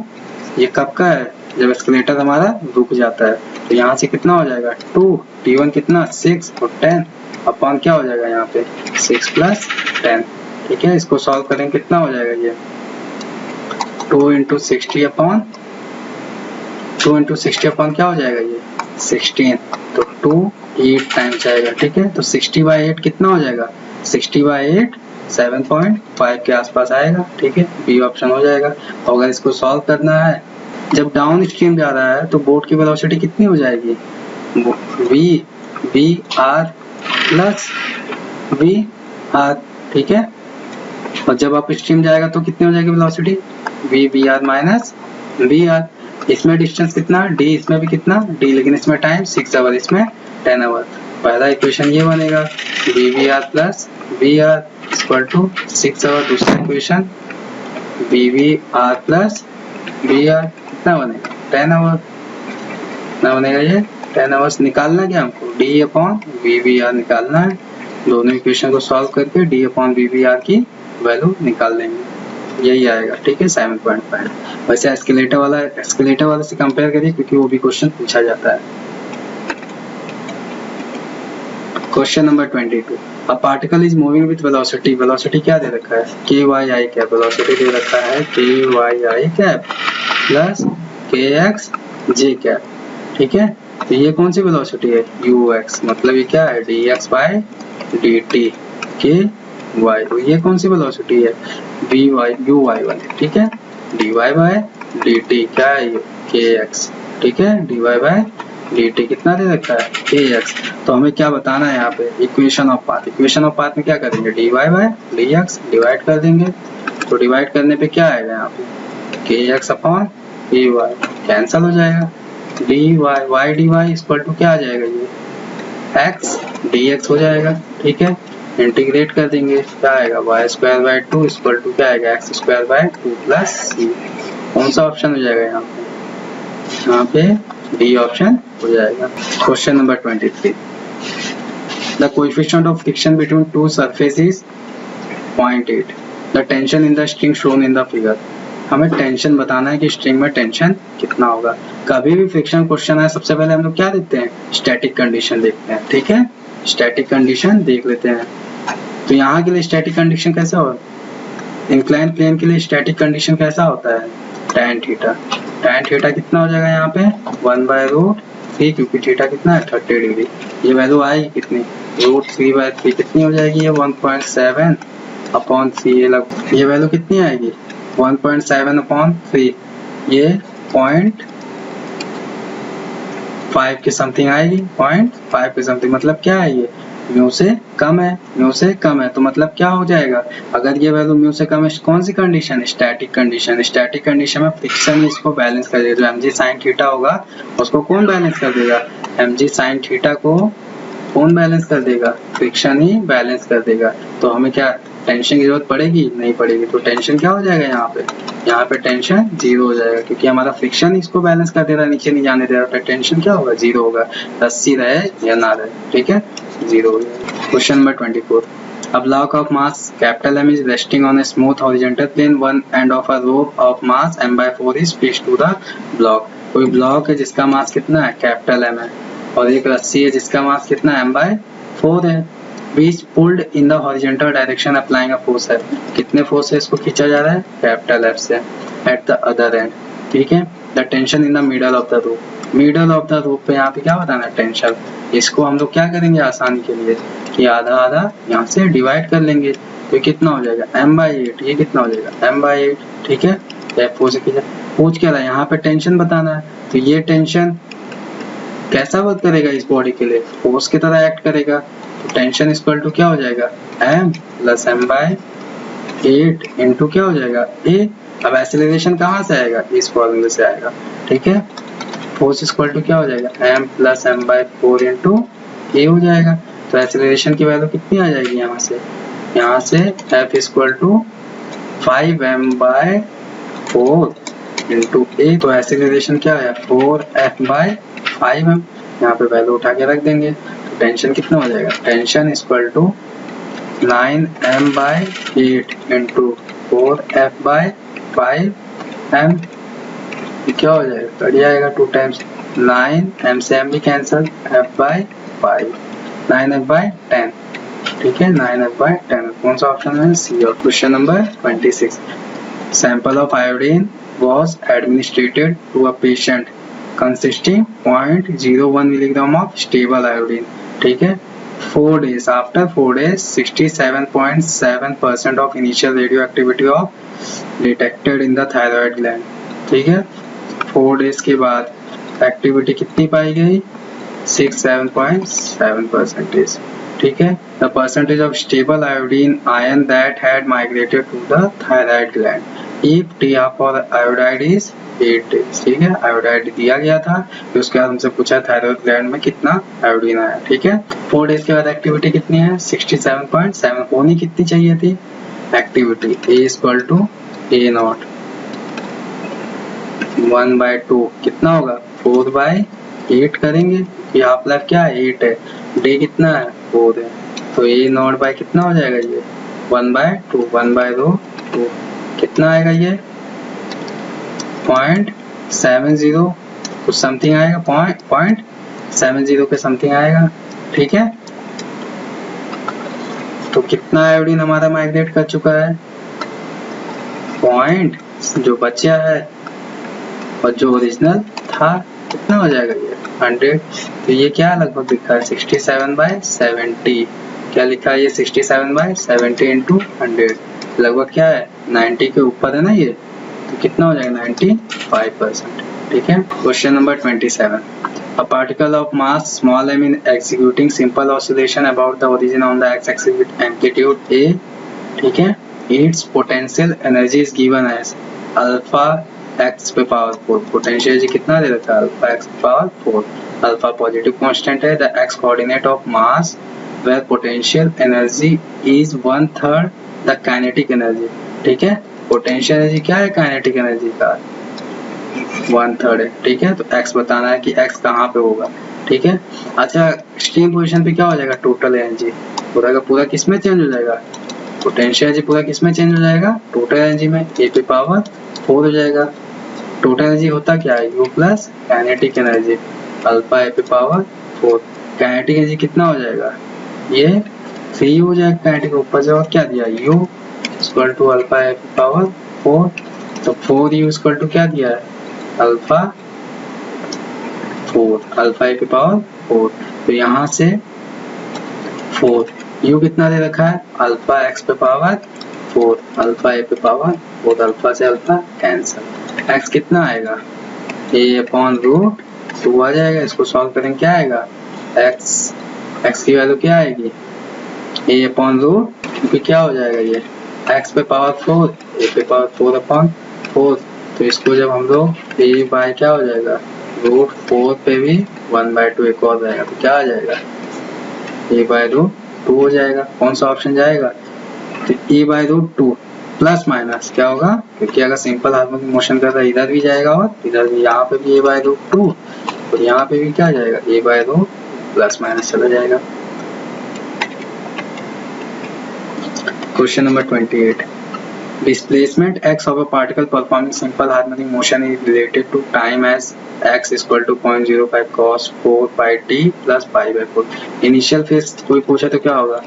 ये कब का है, जब एस्केलेटर हमारा रुक जाता है। तो यहाँ से कितना हो जाएगा 2 t1 कितना 6 और 10 अपॉन क्या हो जाएगा यहाँ पे 6 प्लस 10, ठीक है। इसको सॉल्व करेंगे कितना हो जाएगा ये 2 इंटू 60 अपॉन क्या हो जाएगा ये 16, तो 2 8 टाइम्स आएगा, ठीक है। तो 60/8 कितना हो जाएगा 60/8 7.5 के आसपास आएगा, ठीक है। बी ऑप्शन हो जाएगा। और अगर इसको सॉल्व करना है, जब डाउन स्ट्रीम जा रहा है तो बोट की वेलोसिटी कितनी हो जाएगी v r plus v r, ठीक है। और जब अप स्ट्रीम जाएगा तो कितनी हो जाएगी velocity v r minus v r. इसमें डिस्टेंस कितना d, इसमें भी कितना d, लेकिन इसमें टाइम 6 आवर, इसमें 10 आवर। पहला इक्वेशन ये बनेगा v r plus v r equal to 6 hour. दूसरा equation v r plus v r कितना बनेगा 10 आवर। कितना बनेगा ये 10 आवर्स। निकालना क्या हमको d अपॉन वी आर निकालना है। दोनों इक्वेशन को सॉल्व करके d अपॉन वी आर की वैल्यू निकाल लेंगे, यही आएगा, ठीक है 7.5। वैसे एस्केलेटर वाला से कंपेयर करिए क्योंकि वो भी क्वेश्चन पूछा जाता है। Question number 22, a particle is moving with velocity क्या दे रखा है KYI कैप, वेलोसिटी दे रखा है KYI cap plus KX J cap, ठीक है। तो ये कौन सी वेलोसिटी है UX, मतलब ये क्या है dx/dt KY। तो ये कौन सी वेलोसिटी है UY वाली, ठीक है। dy/dt क्या है KX, ठीक है। dy/dt कितना दे रखा है KX। तो हमें क्या बताना है यहाँ पे इक्वेशन ऑफ पाथ में क्या करेंगे dy/dx डिवाइड कर देंगे। तो डिवाइड करने पे क्या आएगा यहाँ पे KX अपॉन KY कैंसल हो जाएगा। dy इक्वल टू क्या आ जाएगा ये x dx हो जाएगा, ठीक है। इंटीग्रेट कर देंगे क्या आएगा y²/2 इक्वल टू क्या आएगा x²/2 प्लस c। कौन सा ऑप्शन हो जाएगा यहाँ पे डी ऑप्शन हो जाएगा। Question number 23, the coefficient of friction between two surface is 0.8, the tension in the string shown in the figure. हमें टेंशन बताना है कि स्ट्रिंग में टेंशन कितना होगा। कभी भी फ्रिक्शन क्वेश्चन है सबसे पहले हम लोग क्या देखते हैं स्टैटिक कंडीशन देखते हैं, ठीक है। स्टैटिक कंडीशन देख लेते हैं। तो यहाँ के लिए स्टैटिक कंडीशन कैसा हो, इंक्लाइन प्लेन के लिए स्टैटिक कंडीशन कैसा होता है tan थीटा कितना हो जाएगा यहाँ पे 1/√3 क्योंकि थीटा कितना है 30 डिग्री। ये वैल्यू आएगी कितनी √3/3 कितनी हो जाएगी ये 1.7 अपॉन 3। ये वैल्यू कितनी आएगी 1.7 अपॉन 3, ये 0.5 के समथिंग आएगी, 0.5 के समथिंग। मतलब क्या है ये म्यू से कम है, तो मतलब क्या हो जाएगा अगर ये वैल्यू म्यू से कम है कौन सी कंडीशन स्टैटिक कंडीशन में फ्रिक्शन इसको बैलेंस कर देगा। जो mg sin थीटा होगा उसको कौन बैलेंस कर देगा mg sin थीटा को कौन बैलेंस कर देगा फ्रिक्शन ही बैलेंस कर देगा। तो हमें क्या टेंशन की जरूरत पड़ेगी नहीं पड़ेगी। तो टेंशन क्या हो जाएगा यहाँ पे टेंशन 0 हो जाएगा क्योंकि हमारा फ्रिक्शन इसको बैलेंस कर दे रहा है, नीचे नहीं जाने दे रहा। तो टेंशन क्या होगा 0 होगा, रस्सी रहे या ना रहे, ठीक है 0 हो जाएगा। Question number 24, a block of mass capital M is resting on a smooth horizontal plane, one end of a rope of mass m/4 is fixed to the block। कोई ब्लॉक है जिसका मास कितना है कैपिटल M है और एक रस्सी है जिसका मास कितना है m/4 है। बीच pulled in the horizontal direction applying a force है, कितने फोर्स से इसको खींचा जा रहा है कैपिटल F से एट द अदर एंड, ठीक है। The tension in the middle of the rope पे यहाँ पे क्या बताना है टेंशन। इसको हम लोग क्या करेंगे आसानी के लिए कि आधा यहाँ से डिवाइड कर लेंगे तो कितना हो जाएगा m/8, ये कितना हो जाएगा m/8, ठीक है। F4 से खींचा, पूछ क्या रहा है यहाँ पे टेंशन बताना है। तो ये टेंशन कैसा वर्क करेगा इस बॉडी के लिए फोर्स की तरह एक्ट करेगा। तो टेंशन इक्वल टू क्या हो जाएगा m प्लस m/8 इंटू क्या हो जाएगा a। अब एक्सेलरेशन कहाँ से आएगा इस फॉर्मूले से आएगा, ठीक है। फोर्स इक्वल टू क्या हो जाएगा, m plus m by 4 into a हो जाएगा। तो एक्सेलरेशन की वैल्यू कितनी आ जाएगी यहाँ से F equal to 5m by 4 into a. तो एक्सेलरेशन क्या है 4f बाय 5m। यहाँ पे वैल्यू उठा के रख देंगे। तो टेंशन कितना हो जाएगा, tension equal to 9m by 8 into 4f by 5m। क्या हो जाएगा, कट जाएगा 2 टाइम्स 9m से m भी cancel, f bye 5 9f bye 10। ठीक है, 9f बाय 10। कौन सा ऑप्शन है, सी। और question number 26, sample of iodine was administered to a patient consisting 0.01 milligram of stable iodine। ठीक है, 4 days after 4 days 67.7% of initial radioactivity of detected in the thyroid gland। ठीक है, 4 days के बाद एक्टिविटी कितनी पाई गई, 67.7%। ठीक है, the percentage of stable iodine ion that had migrated to the thyroid gland if TR for iodide is 8 days। ठीक है, आयोडाइड दिया गया था, फिर उसके बाद हमसे पूछा थायराइड ग्लैंड में कितना आयोडीन आया। ठीक है, 4 डेज के बाद एक्टिविटी कितनी है, 67.7। होनी कितनी चाहिए थी activity, A equal to A naught 1/2 कितना होगा 4/8 करेंगे। ये हाफ लाइफ क्या है 8 है, डे कितना है 4 है, तो A नॉट बाय कितना हो जाएगा ये 1/2 1/2 कितना आएगा ये 0.70 कुछ समथिंग आएगा, 0.70 के समथिंग आएगा। ठीक है, तो कितना आयोडीन हमारा माइग्रेट कर चुका है, पॉइंट जो बचा है और जो ओरिजिनल था कितना हो जाएगा ये 100। तो ये क्या लगभग लिखा है 67/70। क्या लिखा है ये 67/70 इंटू 100 लगभग क्या है 90 के ऊपर है ना ये, तो कितना हो जाएगा 95%। ठीक है, question number 27, a particle of mass small m in executing simple oscillation about the origin on the x-axis with amplitude a। ठीक है, its potential energy is given as alpha x पे पावर 4। पोटेंशियल एनर्जी कितना दे रखा है alpha x पे power 4। Alpha positive constant है, the x coordinate of mass where potential energy is 1/3 the kinetic energy. ठीक है, पोटेंशियल एनर्जी क्या है काइनेटिक एनर्जी का 1/3 है। ठीक है, तो x बताना है कि x कहाँ पे होगा। ठीक है, अच्छा एक्सट्रीम पोजीशन पे क्या हो जाएगा टोटल एनर्जी, पूरा का पूरा किस में चेंज हो जाएगा, पोटेंशियल एनर्जी पूरा किस में चेंज हो जाएगा टोटल एनर्जी में, a पे पावर 4 हो जाएगा। टोटल एनर्जी होता क्या है u plus kinetic energy alpha a पे पावर 4। काइनेटिक एनर्जी कितना हो जाएगा ये 3 हो जाएगा, काइनेटिक ऊपर से और क्या दिया u equal to alpha a पे पावर 4। तो 4u इक्वल टू क्या दिया है अल्फा 4 अल्फा a पे पावर 4। तो यहाँ से 4 u कितना दे रखा है अल्फा x पे पावर 4 अल्फा a पे पावर 4, अल्फा से अल्फा कैंसिल, x कितना आएगा a/√2 आ जाएगा। इसको सॉल्व करेंगे क्या आएगा x की वैल्यू क्या आएगी a/√, क्योंकि क्या हो जाएगा ये x पे पावर 4 a पे पावर 4/4। तो इसको जब हम लोग a बाय क्या हो जाएगा √4 पे भी 1/2 एक और जाएगा, तो क्या आ जाएगा a/√2 हो जाएगा। कौन सा ऑप्शन जाएगा, तो a/√2 प्लस माइनस क्या होगा, क्योंकि अगर सिंपल हार्मोनिक मोशन कर रहा है इधर भी जाएगा और इधर भी, यहाँ पे भी a/√2 और यहाँ पे भी क्या जाएगा a/√2 प्लस माइनस चला जाएगा। Question number 28, displacement x of a particle performing simple harmonic motion is related to time as x equal to 0.05 cos 4 pi t plus pi/4। Initial phase कोई पूछा तो क्या होगा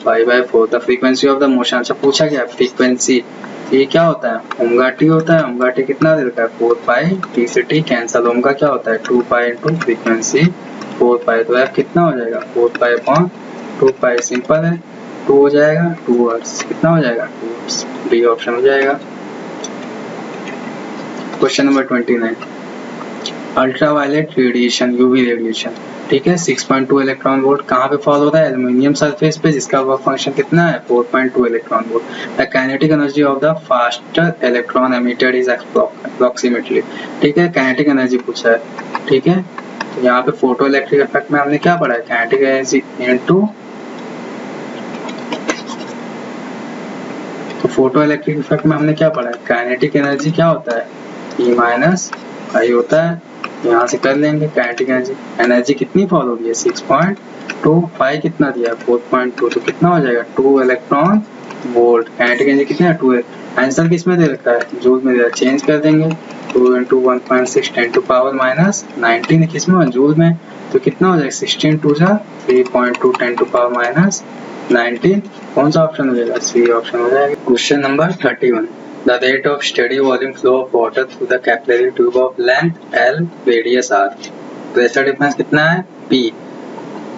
pi/4। The frequency of the motion, अच्छा पूछा क्या frequency, ये क्या होता है ओमेगा टी होता है, ओमेगा टी कितना दे रखा है 4 पाई, टी से टी कैंसिल, ओमेगा क्या होता है 2 पाई इंटू फ्रीक्वेंसी 4 पाई, तो f कितना हो जाएगा 4 पाई अपॉन 2 पाई, सिंपल है 2 हो जाएगा 2 हर्ट्ज, कितना हो जाएगा 2 हर्ट्ज, डी ऑप्शन हो जाएगा। Question number 29, ultraviolet radiation, UV radiation, ठीक है। 6.2 इलेक्ट्रॉन वोल्ट कहाँ पे फॉल हो रहा है? एल्यूमिनियम सरफेस पे, जिसका वर्क फंक्शन कितना है? 4.2 electron volt. The kinetic energy of the faster electron emitted is approximately, ठीक है। काइनेटिक एनर्जी पूछा है, ठीक है। तो यहाँ पे फोटो इलेक्ट्रिक इफेक्ट में हमने क्या पढ़ा है? काइनेटिक एनर्जी इनटू, तो फोटो इलेक्ट्रिक इफेक्ट में हमने क्या पढ़ा है? काइनेटिक एनर्जी क्या होता है? E माइनस आई होता है। यहाँ से कर लेंगे काइनेटिक एनर्जी। एनर्जी कितनी फॉल हो रही है? 6.25, कितना दिया? 4.2, तो कितना हो जाएगा? 2 इलेक्ट्रॉन वोल्ट। काइनेटिक एनर्जी कितना है? 2 है। आंसर किसमें दे रखा है? जूल में दे रखा है। चेंज कर देंगे, 2 इंटू 1.6 10⁻⁻⁹ किसमें? जूल में। तो कितना हो जाएगा? 16 2 जा 3.2 10⁻⁻19। कौन सा ऑप्शन हो जाएगा? सी ऑप्शन हो जाएगा। Question number 31, the rate of steady volume flow of water through the capillary tube of length L, radius R. Pressure difference कितना है? P।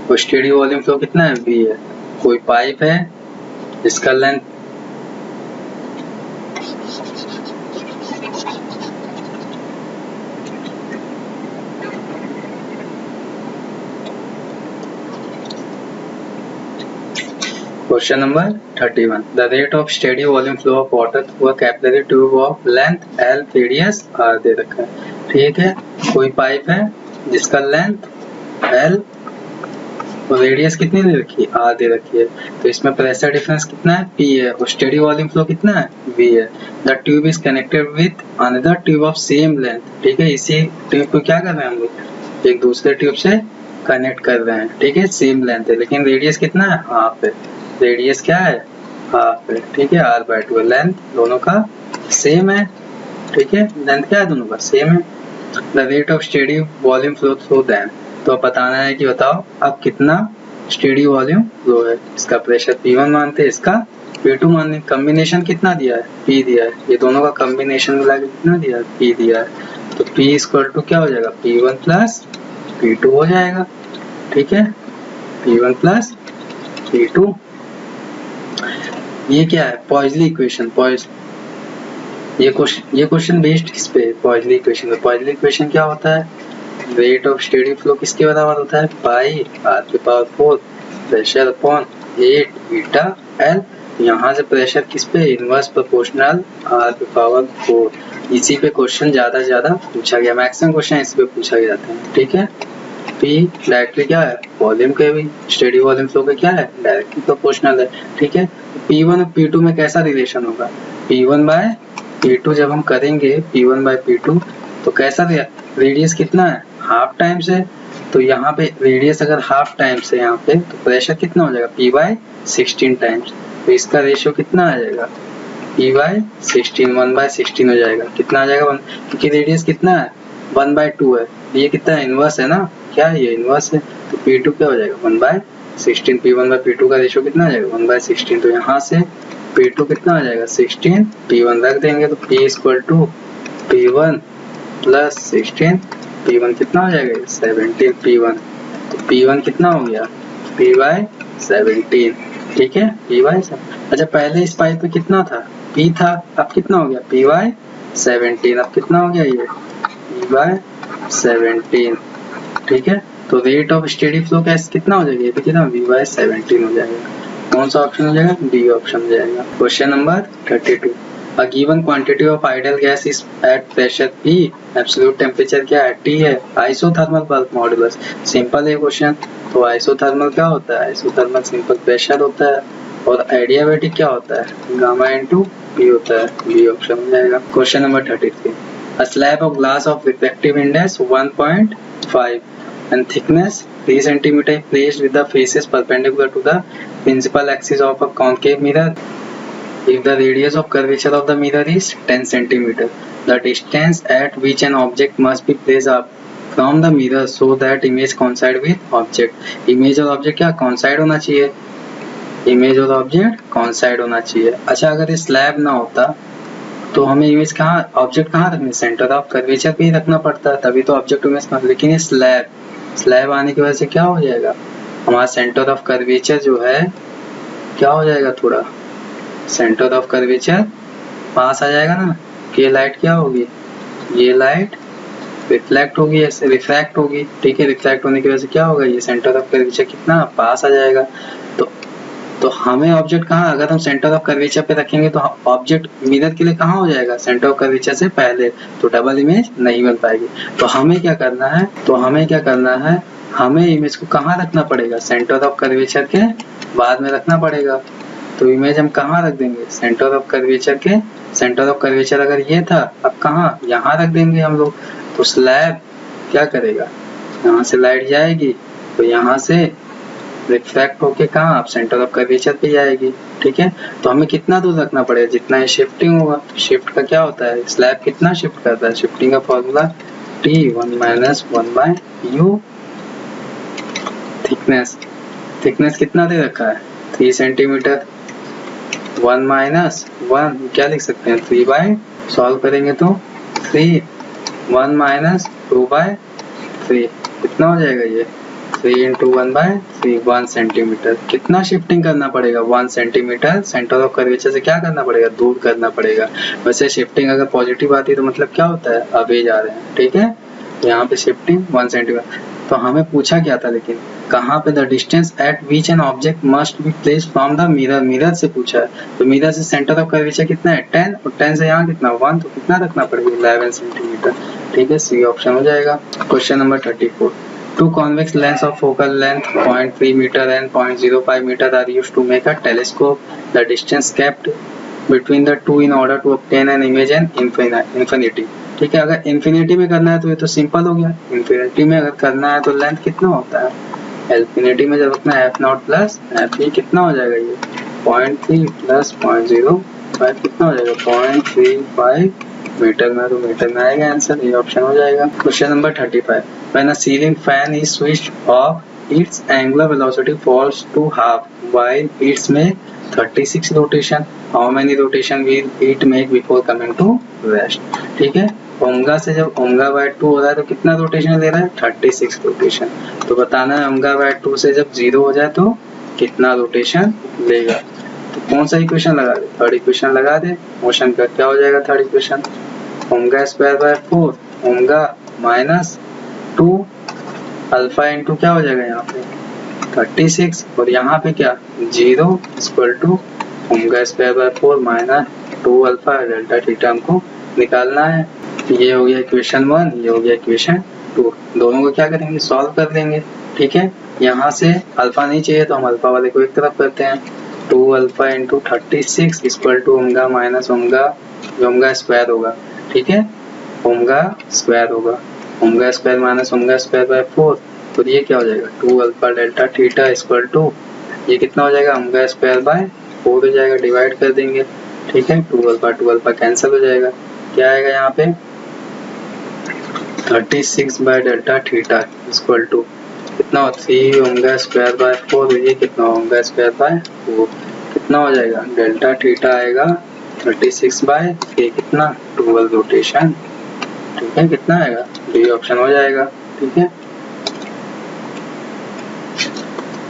और स्टेडी वॉल्यूम फ्लो कितना है? V है। कोई पाइप है जिसका length Question number 31. The rate of steady volume flow of water through a capillary tube of length L, radius R दे रखा है, ठीक है। कोई पाइप है जिसका लेंथ L और रेडियस कितनी दे रखी है? R दे रखी है। तो इसमें प्रेशर डिफरेंस कितना है? P है। और स्टेडी वॉल्यूम फ्लो कितना है? V है। The tube is connected with another tube of same length, ठीक है। इसी ट्यूब को क्या कर रहे हैं हम लोग? एक दूसरे ट्यूब से कनेक्ट कर रहे हैं, ठीक है। सेम लेंथ है, लेकिन रेडियस कितना है? हाफ है। रेडियस क्या है? हाफ है, ठीक है। R/2 है। लेंथ दोनों का सेम है, ठीक है। लेंथ क्या है? दोनों का सेम है। The rate of steady volume flow through them, तो बताना है कि बताओ अब कितना स्टेडी वॉल्यूम फ्लो है। इसका प्रेशर P1 मानते हैं, इसका P2 मानते। कॉम्बिनेशन कितना दिया है? P दिया है। ये दोनों का कॉम्बिनेशन मिला के कितना दिया है? P दिया है। तो P इक्वल टू क्या हो जाएगा? P1 प्लस P2 हो जाएगा, ठीक है। P1 plus P2। ये क्या है? पॉइजली इक्वेशन। ये क्वेश्चन बेस्ड किस पे? पॉइजली इक्वेशन पे। पॉइजली इक्वेशन क्या होता है? रेट ऑफ स्टेडी फ्लो किसके बराबर होता है? पाई R⁴ pressure upon 8 beta L। यहाँ से प्रेशर किस पे? Inverse proportional R⁴। इसी पे क्वेश्चन ज्यादा से ज्यादा पूछा गया। मैक्सिमम क्वेश्चन इसी पे पूछा जाता है, ठीक है। P डायरेक्टली क्या है? वॉल्यूम के भी स्टेडी वॉल्यूम फ्लो का क्या है? डायरेक्टली प्रोपोर्शनल है, ठीक है। P1 और P2 में कैसा रिलेशन होगा? P1/P2 जब हम करेंगे P1/P2 तो कैसा रेडियस कितना है? हाफ टाइम्स है। तो यहाँ पे रेडियस अगर हाफ टाइम्स है यहाँ पे, तो प्रेशर कितना हो जाएगा? P/16 times. तो इसका रेशियो कितना आ जाएगा? P/16 1/16 हो जाएगा। कितना आ जाएगा? 1, क्योंकि रेडियस कितना है? 1/2 है। ये कितना है? इनवर्स है ना, क्या है? ये इनवर्स है। तो P2 क्या हो जाएगा? 1/16। P1/P2 का रेशियो कितना आ जाएगा? 1/16। तो यहाँ से P2 कितना आ जाएगा? 16। P1 रख देंगे तो P equal to P1 plus 16। P1 कितना हो जाएगा? 17 P1। तो P1 कितना हो गया? P/17, ठीक है। P/7। अच्छा, पहले इस पाइप पे कितना था? P था। अब कितना हो गया? P/17। अब कितना हो गया? ये P/17, ठीक है। तो रेट ऑफ स्टेडी फ्लो कैसे कितना हो जाएगा? ये कितना? V/17 हो जाएगा। कौन सा ऑप्शन हो जाएगा? डी ऑप्शन हो जाएगा। Question number 32, A given quantity of ideal gas is at pressure P, absolute temperature क्या है? T है। Isothermal bulk modulus, सिंपल है क्वेश्चन। तो आइसोथर्मल क्या होता है? आइसोथर्मल सिंपल प्रेशर होता है। और एडियाबेटिक क्या होता है? गामा इंटू P होता है। बी ऑप्शन हो जाएगा। Question number 33, A slab of glass of refractive index 1.5 and thickness 3 cm placed with the faces perpendicular to the principal axis of a concave mirror. If the radius of curvature of the mirror is 10 cm, the distance at which an object must be placed up from the mirror so that image coincide with object. Image और object क्या coincide होना चाहिए? Image और object coincide होना चाहिए। अच्छा, अगर ये स्लैब ना होता तो हमें इमेज कहाँ, ऑब्जेक्ट कहाँ रखनी? सेंटर ऑफ कर्वेचर पे ही रखना पड़ता है, तभी तो ऑब्जेक्ट इमेज कहाँ। लेकिन ये स्लैब आने की वजह से क्या हो जाएगा? हमारा सेंटर ऑफ कर्वेचर जो है क्या हो जाएगा? थोड़ा सेंटर ऑफ कर्वेचर पास आ जाएगा ना। ये लाइट क्या होगी? ये लाइट रिफ्लेक्ट होगी, ऐसे रिफ्रैक्ट होगी, ठीक है। रिफ्लेक्ट होने की वजह से क्या होगा, ये सेंटर ऑफ कर्वेचर कितना पास आ जाएगा। तो हमें ऑब्जेक्ट कहाँ, अगर हम सेंटर ऑफ कर्वेचर पे रखेंगे तो ऑब्जेक्ट मिरर के लिए कहाँ हो जाएगा, सेंटर ऑफ कर्वेचर से पहले, तो डबल इमेज नहीं बन पाएगी। तो हमें क्या करना है, हमें इमेज को कहाँ रखना पड़ेगा, सेंटर ऑफ कर्वेचर के बाद में रखना पड़ेगा। तो इमेज हम कहाँ रख देंगे, सेंटर ऑफ कर्वेचर के, सेंटर ऑफ कर्वेचर अगर ये था, अब कहाँ, यहाँ रख देंगे हम लोग। तो स्लैब क्या करेगा, यहाँ से लाइट जाएगी तो यहाँ से रिफ्रैक्ट होके कहाँ, आप सेंटर ऑफ कर्वेचर पे जाएगी, ठीक है। तो हमें कितना दूर रखना पड़ेगा, जितना ये शिफ्टिंग होगा। शिफ्ट का क्या होता है, स्लैब कितना शिफ्ट करता है, शिफ्टिंग का फॉर्मूला T1 - 1/u। थिकनेस कितना दे रखा है, 3 सेंटीमीटर। 1 - 1 क्या लिख सकते हैं, 3/, सॉल्व करेंगे तो 3, 1 - 2/3 कितना हो जाएगा, ये 3 × 1/3, 1 सेंटीमीटर। कितना शिफ्टिंग करना पड़ेगा, 1 सेंटीमीटर सेंटर ऑफ कर्वेचर से क्या करना पड़ेगा, दूर करना पड़ेगा। वैसे शिफ्टिंग अगर पॉजिटिव आती है तो मतलब क्या होता है, अवे जा रहे हैं, ठीक है। यहाँ पे शिफ्टिंग 1 सेंटीमीटर। तो हमें पूछा क्या था, लेकिन कहाँ पे, the distance eight which an object must be placed from the mirror, mirror से पूछा है। तो मिरर से सेंटर ऑफ कर्वेचर कितना है, 10, और 10 से यहाँ कितना 1, तो कितना रखना पड़ेगा, 11 सेंटीमीटर, ठीक है। सी ऑप्शन हो जाएगा। Question number 34, two convex lens of focal length 0.3 meter and 0.05 meter are used to make a telescope. The distance kept between the two in order to obtain an image in infinity. ठीक है, अगर infinity में करना है तो ये तो simple हो गया। इंफिनिटी में अगर करना है तो लेंथ कितना होता है, इंफिनिटी में जब अपना f0 प्लस f कितना हो जाएगा, ये 0.3 प्लस 0.05 कितना हो जाएगा, 0.35 मीटर में, तो मीटर में आएगा आंसर, ये ऑप्शन हो जाएगा। Question number 35, when a ceiling fan is switched off, its angular velocity falls to half while its make 36 rotation. How many rotation will it make before coming to rest? ठीक है, omega से जब ω/2 हो रहा है तो कितना रोटेशन ले रहा है, 36 रोटेशन। तो बताना है ω/2 से जब 0 हो जाए तो कितना रोटेशन लेगा। तो कौन सा इक्वेशन लगा दे, थर्ड इक्वेशन लगा दे। मोशन का क्या हो जाएगा, third equation ω²/4 omega minus 2 alpha into क्या हो जाएगा, यहाँ पे 36, और यहाँ पे क्या 0 equal to ω²/4 minus 2 alpha delta theta हमको निकालना है। ये हो गया इक्वेशन 1, ये हो गया इक्वेशन 2। दोनों को क्या करेंगे, सॉल्व कर देंगे, ठीक है। यहाँ से अल्फा नहीं चाहिए तो हम अल्फा वाले को एक तरफ करते हैं, 2 alpha into 36 equal to omega minus omega, जो ओमेगा स्क्वायर होगा, ठीक है, ओमेगा स्क्वायर होगा, ω² माइनस ω²/4, तो ये क्या हो जाएगा 2 alpha delta theta equal to, ये कितना हो जाएगा ω²/4 हो जाएगा, डिवाइड कर देंगे, ठीक है। 2 अल्फा कैंसिल हो जाएगा, क्या आएगा यहाँ पे 36/डेल्टा थीटा इक्वल टू कितना, 3 ω²/4, ये कितना ω²/4, कितना हो जाएगा डेल्टा थीटा आएगा 36/3 कितना 12 रोटेशन, ठीक है, कितना आएगा, डी ऑप्शन हो जाएगा, ठीक है।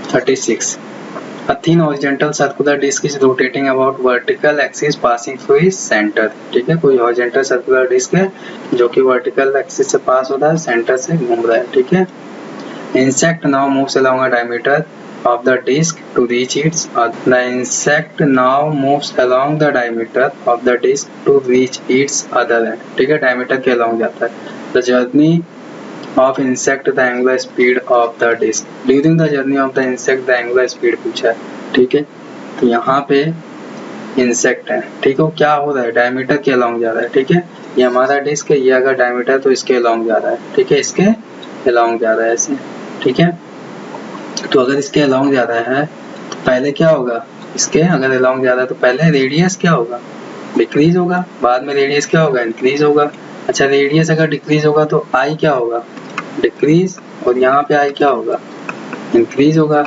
36, a thin horizontal circular disc is rotating about vertical axis passing through its center, ठीक है, कोई horizontal circular disc है जो कि vertical axis से पास हो रहा है, सेंटर से घूम रहा है, ठीक है। Insect now moves along a diameter of the disc to reach its the insect now moves along the diameter of the disc to reach its other end, ठीक है, diameter के along जाता है। The journey of insect the angular speed of the disc, during the journey of the insect the angular speed पूछा है, ठीक है। तो यहाँ पे इंसेक्ट है, ठीक है, क्या हो रहा है, डायमीटर के अलॉन्ग जा रहा है, ठीक है। ये हमारा डिस्क है, ये अगर डायमीटर तो इसके अलॉन्ग जा रहा है, ठीक है, इसके अलॉन्ग जा रहा है ऐसे, ठीक है। तो अगर इसके अलॉन्ग जा रहा है तो पहले क्या होगा, इसके अगर अलॉन्ग जा रहा है तो पहले रेडियस क्या होगा, डिक्रीज होगा, बाद में रेडियस क्या होगा, इंक्रीज होगा। अच्छा, रेडियस अगर डिक्रीज होगा तो आई क्या होगा, डिक्रीज, और यहाँ पे आई क्या होगा, इंक्रीज होगा।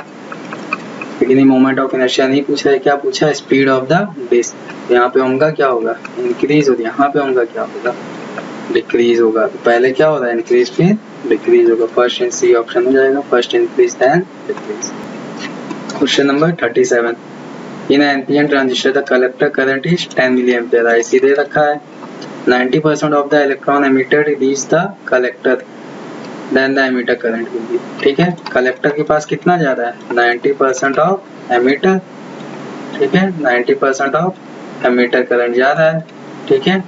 लेकिन ये मोमेंट ऑफ इनर्शिया नहीं पूछा है, क्या पूछा है, स्पीड ऑफ द डिस्क। यहाँ पे ओमेगा क्या होगा, इंक्रीज, और यहाँ पे ओमेगा क्या होगा, डिक्रीज होगा। तो पहले क्या होगा, इंक्रीज, फिर डिक्रीज होगा। फर्स्ट इन सी ऑप्शन हो जाएगा, first increase then decrease. Question number 37, in NPN transistor the collector current is 10 milliampere, IC दे रखा है, 90% of the electron emitted reach the collector, then the emitter current will be। ठीक है, collector के पास कितना जा रहा है 90% ऑफ एमिटर, ठीक है 90% ऑफ एमिटर करंट जा रहा है। ठीक है,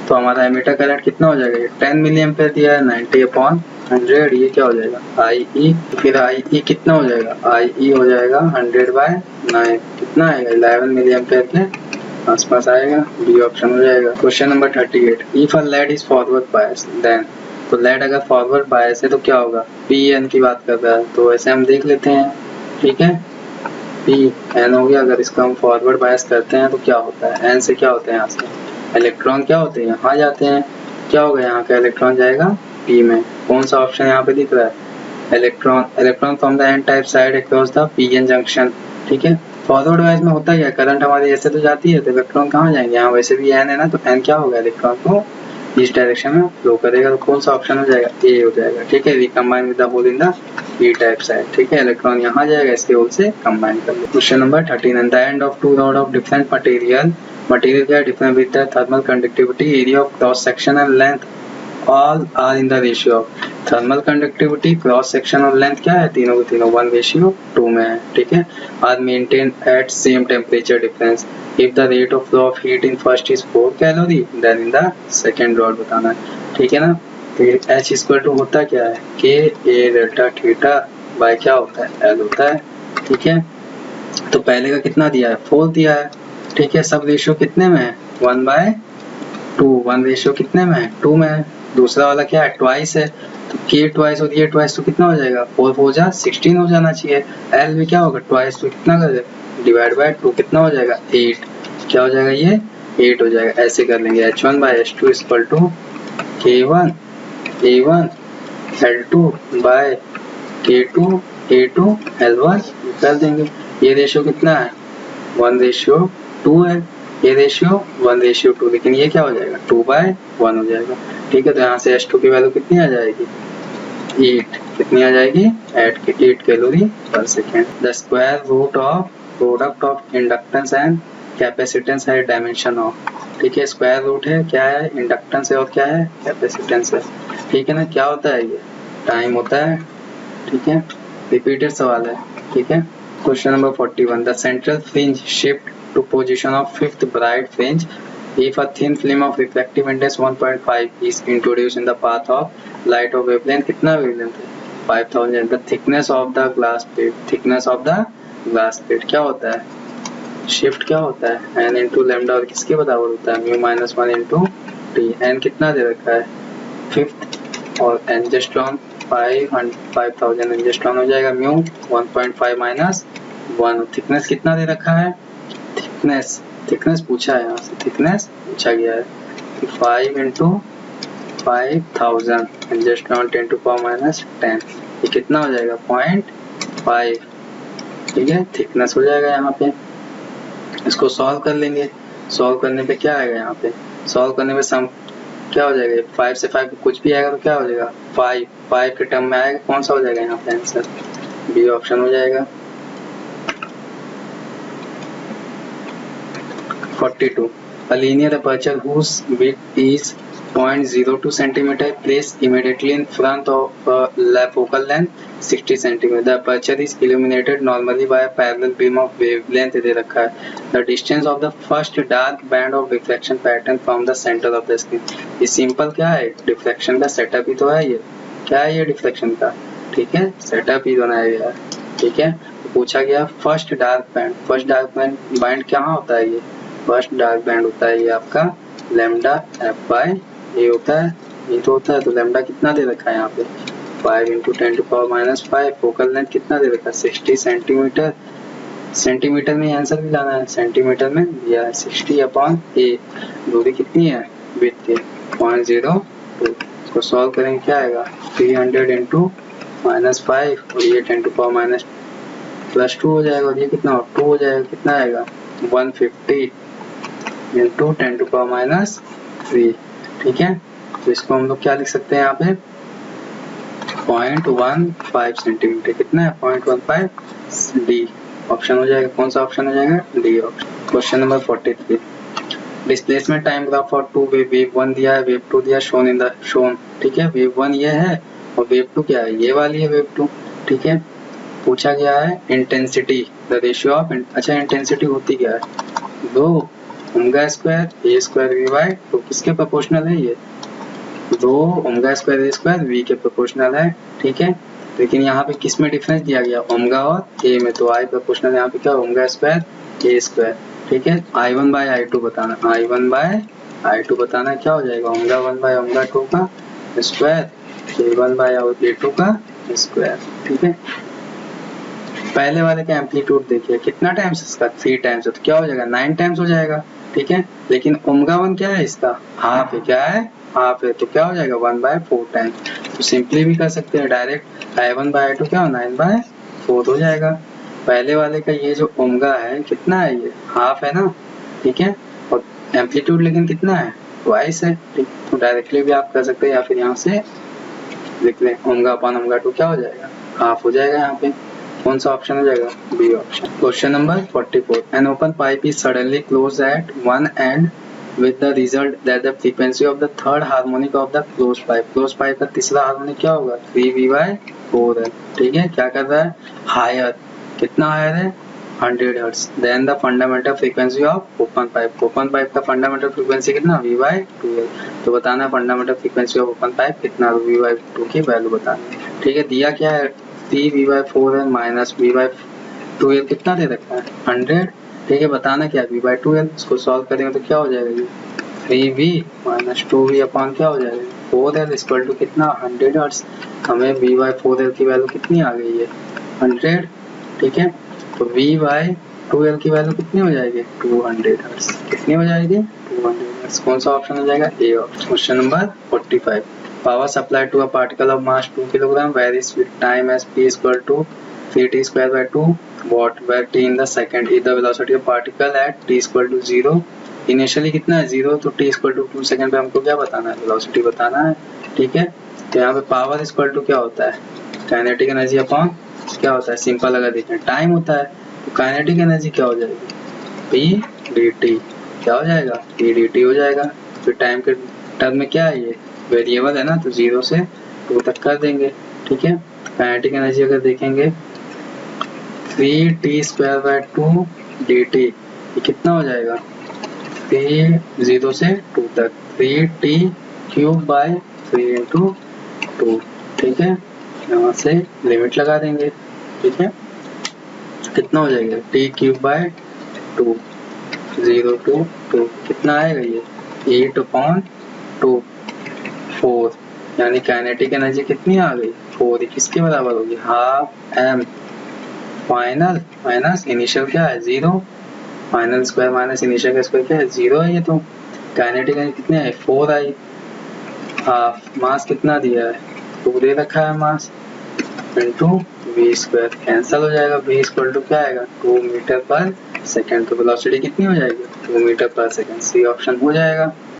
तो हमारा एमिटर करंट कितना हो जाएगा, 10 मिली एम्पेयर दिया है, 90/100, ये क्या हो जाएगा IE। फिर IE कितना हो जाएगा, IE हो जाएगा 100/9, कितना आएगा 11 मिली एम्पेयर के आसपास आएगा, बी ऑप्शन हो जाएगा। Question number 38, if a LED is forward bias then, तो लेड अगर फॉरवर्ड बायस है तो क्या होगा, PN की बात कर रहा है, तो वैसे हम देख लेते हैं। ठीक है, PN हो गया, अगर इसका हम फॉरवर्ड बायस करते हैं तो क्या होता है, N से क्या होता है, यहाँ से इलेक्ट्रॉन क्या होते हैं, यहाँ जाते हैं, क्या होगा यहाँ का इलेक्ट्रॉन जाएगा P में। कौन सा ऑप्शन यहाँ पे दिख रहा है, electron from the n type side across the PN junction. ठीक है, फॉरवर्ड वाइज में होता क्या, करंट हमारी ऐसे तो जाती है, तो इलेक्ट्रॉन कहाँ जाएंगे, यहाँ वैसे भी N है ना, तो N क्या होगा, इलेक्ट्रॉन को इस डायरेक्शन में फ्लो करेगा, तो कौन सा ऑप्शन हो जाएगा, A हो जाएगा। ठीक है, recombine with the hole in the P type side. ठीक है, इलेक्ट्रॉन यहाँ जाएगा, इसके होल से कंबाइन कर लो। Question number 13, the end of two rod of different material क्या different with the thermal conductivity, area of cross section and length, all are in the ratio of thermal conductivity, cross section और length क्या है, तीनों के तीनों 1:2 में है। ठीक है, are maintain at same temperature difference, if the rate of flow of heat in first is 4 calorie then in the second rod बताना है। ठीक है ना, तो H इक्वल टू होता क्या है, K A delta theta by क्या होता है, L होता है। ठीक है, तो पहले का कितना दिया है, 4 दिया है। ठीक है, सब रेशियो कितने में है, 1/2, 1 रेशियो कितने में है, 2 में है। दूसरा वाला क्या है, ट्वाइस है, तो K ट्वाइस और ये ट्वाइस, तो कितना हो जाएगा, 4 जा 16 हो जाना चाहिए। L में क्या होगा, ट्वाइस तो कितना कर डिवाइड बाय 2, कितना हो जाएगा 8, क्या हो जाएगा ये 8 हो जाएगा। ऐसे कर लेंगे, H1/H2 equal to K1 A1 L2 bye K2 A2 L1 कर देंगे। ये रेशियो कितना है, 1:2 है, ये रेशियो 1:2, लेकिन ये क्या हो जाएगा 2/1 हो जाएगा। ठीक है, तो यहाँ से H2 की वैल्यू कितनी आ जाएगी, 8, कितनी आ जाएगी 8 calorie per second. The square root of product of inductance and capacitance है डायमेंशन ऑफ। ठीक है, स्क्वायर रूट है, क्या है, इंडक्टेंस है और क्या है, कैपेसिटेंस है। ठीक है ना, क्या होता है ये, टाइम होता है। ठीक है, रिपीटेड सवाल है। ठीक है, question number 41, the central fringe shift to position of fifth bright fringe if a thin film of refractive index 1.5 is introduced in the path of light of wavelength, कितना wavelength है 5000, the thickness of the glass plate क्या होता है, shift क्या होता है, n into lambda, और किसके बराबर होता है, μ-1 into t। n कितना दे रखा है, फिफ्थ, और एंजेस्ट्रॉन 5000 एंजेस्ट्रॉन हो जाएगा, म्यू 1.5 माइनस 1, थिकनेस कितना दे रखा है, थिकनेस पूछा है, यहाँ से थिकनेस पूछा गया है, 5 into 5000 एंजेस्ट्रॉन 10 to power minus 10, ये कितना हो जाएगा 0.5। ठीक है, थिकनेस हो जाएगा यहाँ पे। इसको सॉल्व कर लेंगे, सॉल्व करने पे क्या आएगा, यहाँ पे सॉल्व करने पे सम क्या हो जाएगा, 5 से 5 कुछ भी आएगा तो क्या हो जाएगा 5 के टर्म में आएगा, कौन सा हो जाएगा यहाँ पे आंसर, बी ऑप्शन हो जाएगा। 42, a linear aperture whose width is 0.02 cm placed immediately in front of a focal length 60 cm. The aperture is illuminated normally by a parallel beam of wavelength दे रखा है। The distance of the first dark band of diffraction pattern from the center of the screen. ये simple क्या है, diffraction का setup ही तो है, ये क्या है, ये डिफ्रैक्शन का ठीक है सेटअप ही बनाया गया है। ठीक है, पूछा गया फर्स्ट डार्क बैंड क्या होता है, ये फर्स्ट डार्क बैंड होता है, ये आपका लैम्डा एफ बाय ए होता है, ये तो होता है, तो लैम्डा कितना दे रखा है यहाँ पे 5 into 10 to power minus 5, focal length कितना दे रखा है 60 सेंटीमीटर, सेंटीमीटर में आंसर भी लाना है, सेंटीमीटर में दिया है 60/a, दूरी कितनी है विड्थ के 0.02, इसको सॉल्व करेंगे क्या आएगा 300 into -5 और ये 10 to power minus +2 हो जाएगा, और ये कितना 2 हो जाएगा, कितना आएगा 150 into 10 to power minus 3। ठीक है, तो इसको हम लोग क्या लिख सकते हैं यहाँ पे 0.15 सेंटीमीटर, कितना है 0.15, डी ऑप्शन हो जाएगा, कौन सा ऑप्शन हो जाएगा, D option. Question number 43, displacement time graph for two wave, wave 1 दिया है, वेव 2 दिया, शोन इन द शोन, ठीक है। वेव 1 ये है और वेव 2 क्या है, ये वाली है वेव 2, ठीक है। पूछा गया है इंटेंसिटी, द रेशियो ऑफ, अच्छा इंटेंसिटी होती क्या है, दो omega square A square v by, तो किसके प्रोपोर्शनल है ये, दो omega square A square v के प्रोपोर्शनल है, ठीक है। लेकिन यहाँ पे किस में डिफरेंस दिया गया, ओमेगा और ए में, तो आई प्रोपोर्शनल यहाँ पे क्या ओमेगा स्क्वायर ए स्क्वायर, ठीक है। I1 बाय I2 बताना, I1 बाय I2 बताना, क्या हो जाएगा ओमेगा 1 बाय ओमेगा 2 का स्क्वायर, A1 बाय A2 का स्क्वायर, ठीक है। पहले वाले का एम्पलीट्यूड देखिए कितना टाइम्स इसका, 3 टाइम्स है, तो क्या हो जाएगा 9 टाइम्स हो जाएगा, ठीक है। लेकिन ओमेगा 1 क्या है इसका, हाफ है, क्या है हाफ है, तो क्या हो जाएगा 1 बाय 4 टाइम्स। तो सिंपली भी कर सकते हैं डायरेक्ट, I1 बाय I2 क्या हो 9 बाय 4 हो जाएगा। पहले वाले का ये जो ओमेगा है कितना है, ये हाफ है ना, ठीक है। और एम्पलीट्यूड लेकिन कितना है, ट्वाइस है, ठीक। तो डायरेक्टली भी आप कर सकते हैं या फिर यहाँ से लिख लें, ओमेगा अपॉन ओमेगा 2 क्या हो जाएगा, हाफ हो जाएगा। यहाँ पे कौन सा ऑप्शन हो जाएगा, B option. Question number 44, an open pipe is suddenly close at one end with the result that the frequency of the third harmonic of the closed pipe का तीसरा हार्मोनिक क्या होगा 3v/4 है, ठीक है। क्या कर रहा है, हायर, कितना हायर है 100 hertz, then the fundamental frequency of open pipe का फंडामेंटल फ्रीक्वेंसी कितना v/2 है, तो बताना fundamental frequency of open pipe कितना, v/2 की वैल्यू बतानी, ठीक है। दिया क्या है 3v/4 है माइनस v/2 कितना दे रखा है 100, ठीक है। बताना क्या v/2 है, इसको सॉल्व करेंगे तो क्या हो जाएगा ये 3v माइनस 2v अपॉन क्या हो जाएगा 4l इक्वल टू कितना 100 हर्ट्ज। हमें v/4l की वैल्यू कितनी आ गई है 100, ठीक है। तो v/2l की वैल्यू कितनी हो जाएगी 200 हर्ट्ज, कितनी हो जाएगी 200 हर्ट्ज। कौन सा ऑप्शन हो जाएगा A option. Question number 45, power supply to a particle of mass 2 kilogram varies with time as p equal to 3t² by 2 watt where t in the second is the velocity of particle at t equal to 0, initially कितना है 0, तो t equal to 2 second पे हमको क्या बताना है, velocity बताना है, ठीक है। तो यहाँ पे पावर इक्वल टू क्या होता है, काइनेटिक एनर्जी अपॉन क्या होता है, सिंपल अगर देखें टाइम होता है, तो काइनेटिक एनर्जी क्या हो जाएगी p dt, क्या हो जाएगा p dt हो जाएगा। फिर टाइम के टर्म में क्या है, ये वेरिएबल है ना, तो 0 से 2 तक कर देंगे, ठीक है। काइनेटिक एनर्जी अगर देखेंगे 3t² by 2 dt, ये कितना हो जाएगा 0 से 2 तक 3t³ by 3 × 2, ठीक है। यहाँ से लिमिट लगा देंगे, ठीक है। कितना हो जाएगा t³/2 0 to 2, कितना आएगा ये 8/2 4, यानी काइनेटिक एनर्जी कितनी आ गई 4, किसके बराबर होगी half m final minus initial क्या है 0, फाइनल स्क्वायर माइनस इनिशियल का स्क्वायर क्या है 0 है, ये तो काइनेटिक एनर्जी कितनी है 4 आई, हाफ मास कितना दिया है 2 दे रखा है मास, इनटू v² कैंसिल हो जाएगा, v इक्वल टू क्या आएगा 2 मीटर पर सेकंड, तो वेलोसिटी कितनी हो जाएगी 2 मीटर पर सेकंड, सी ऑप्शन हो जाएगा।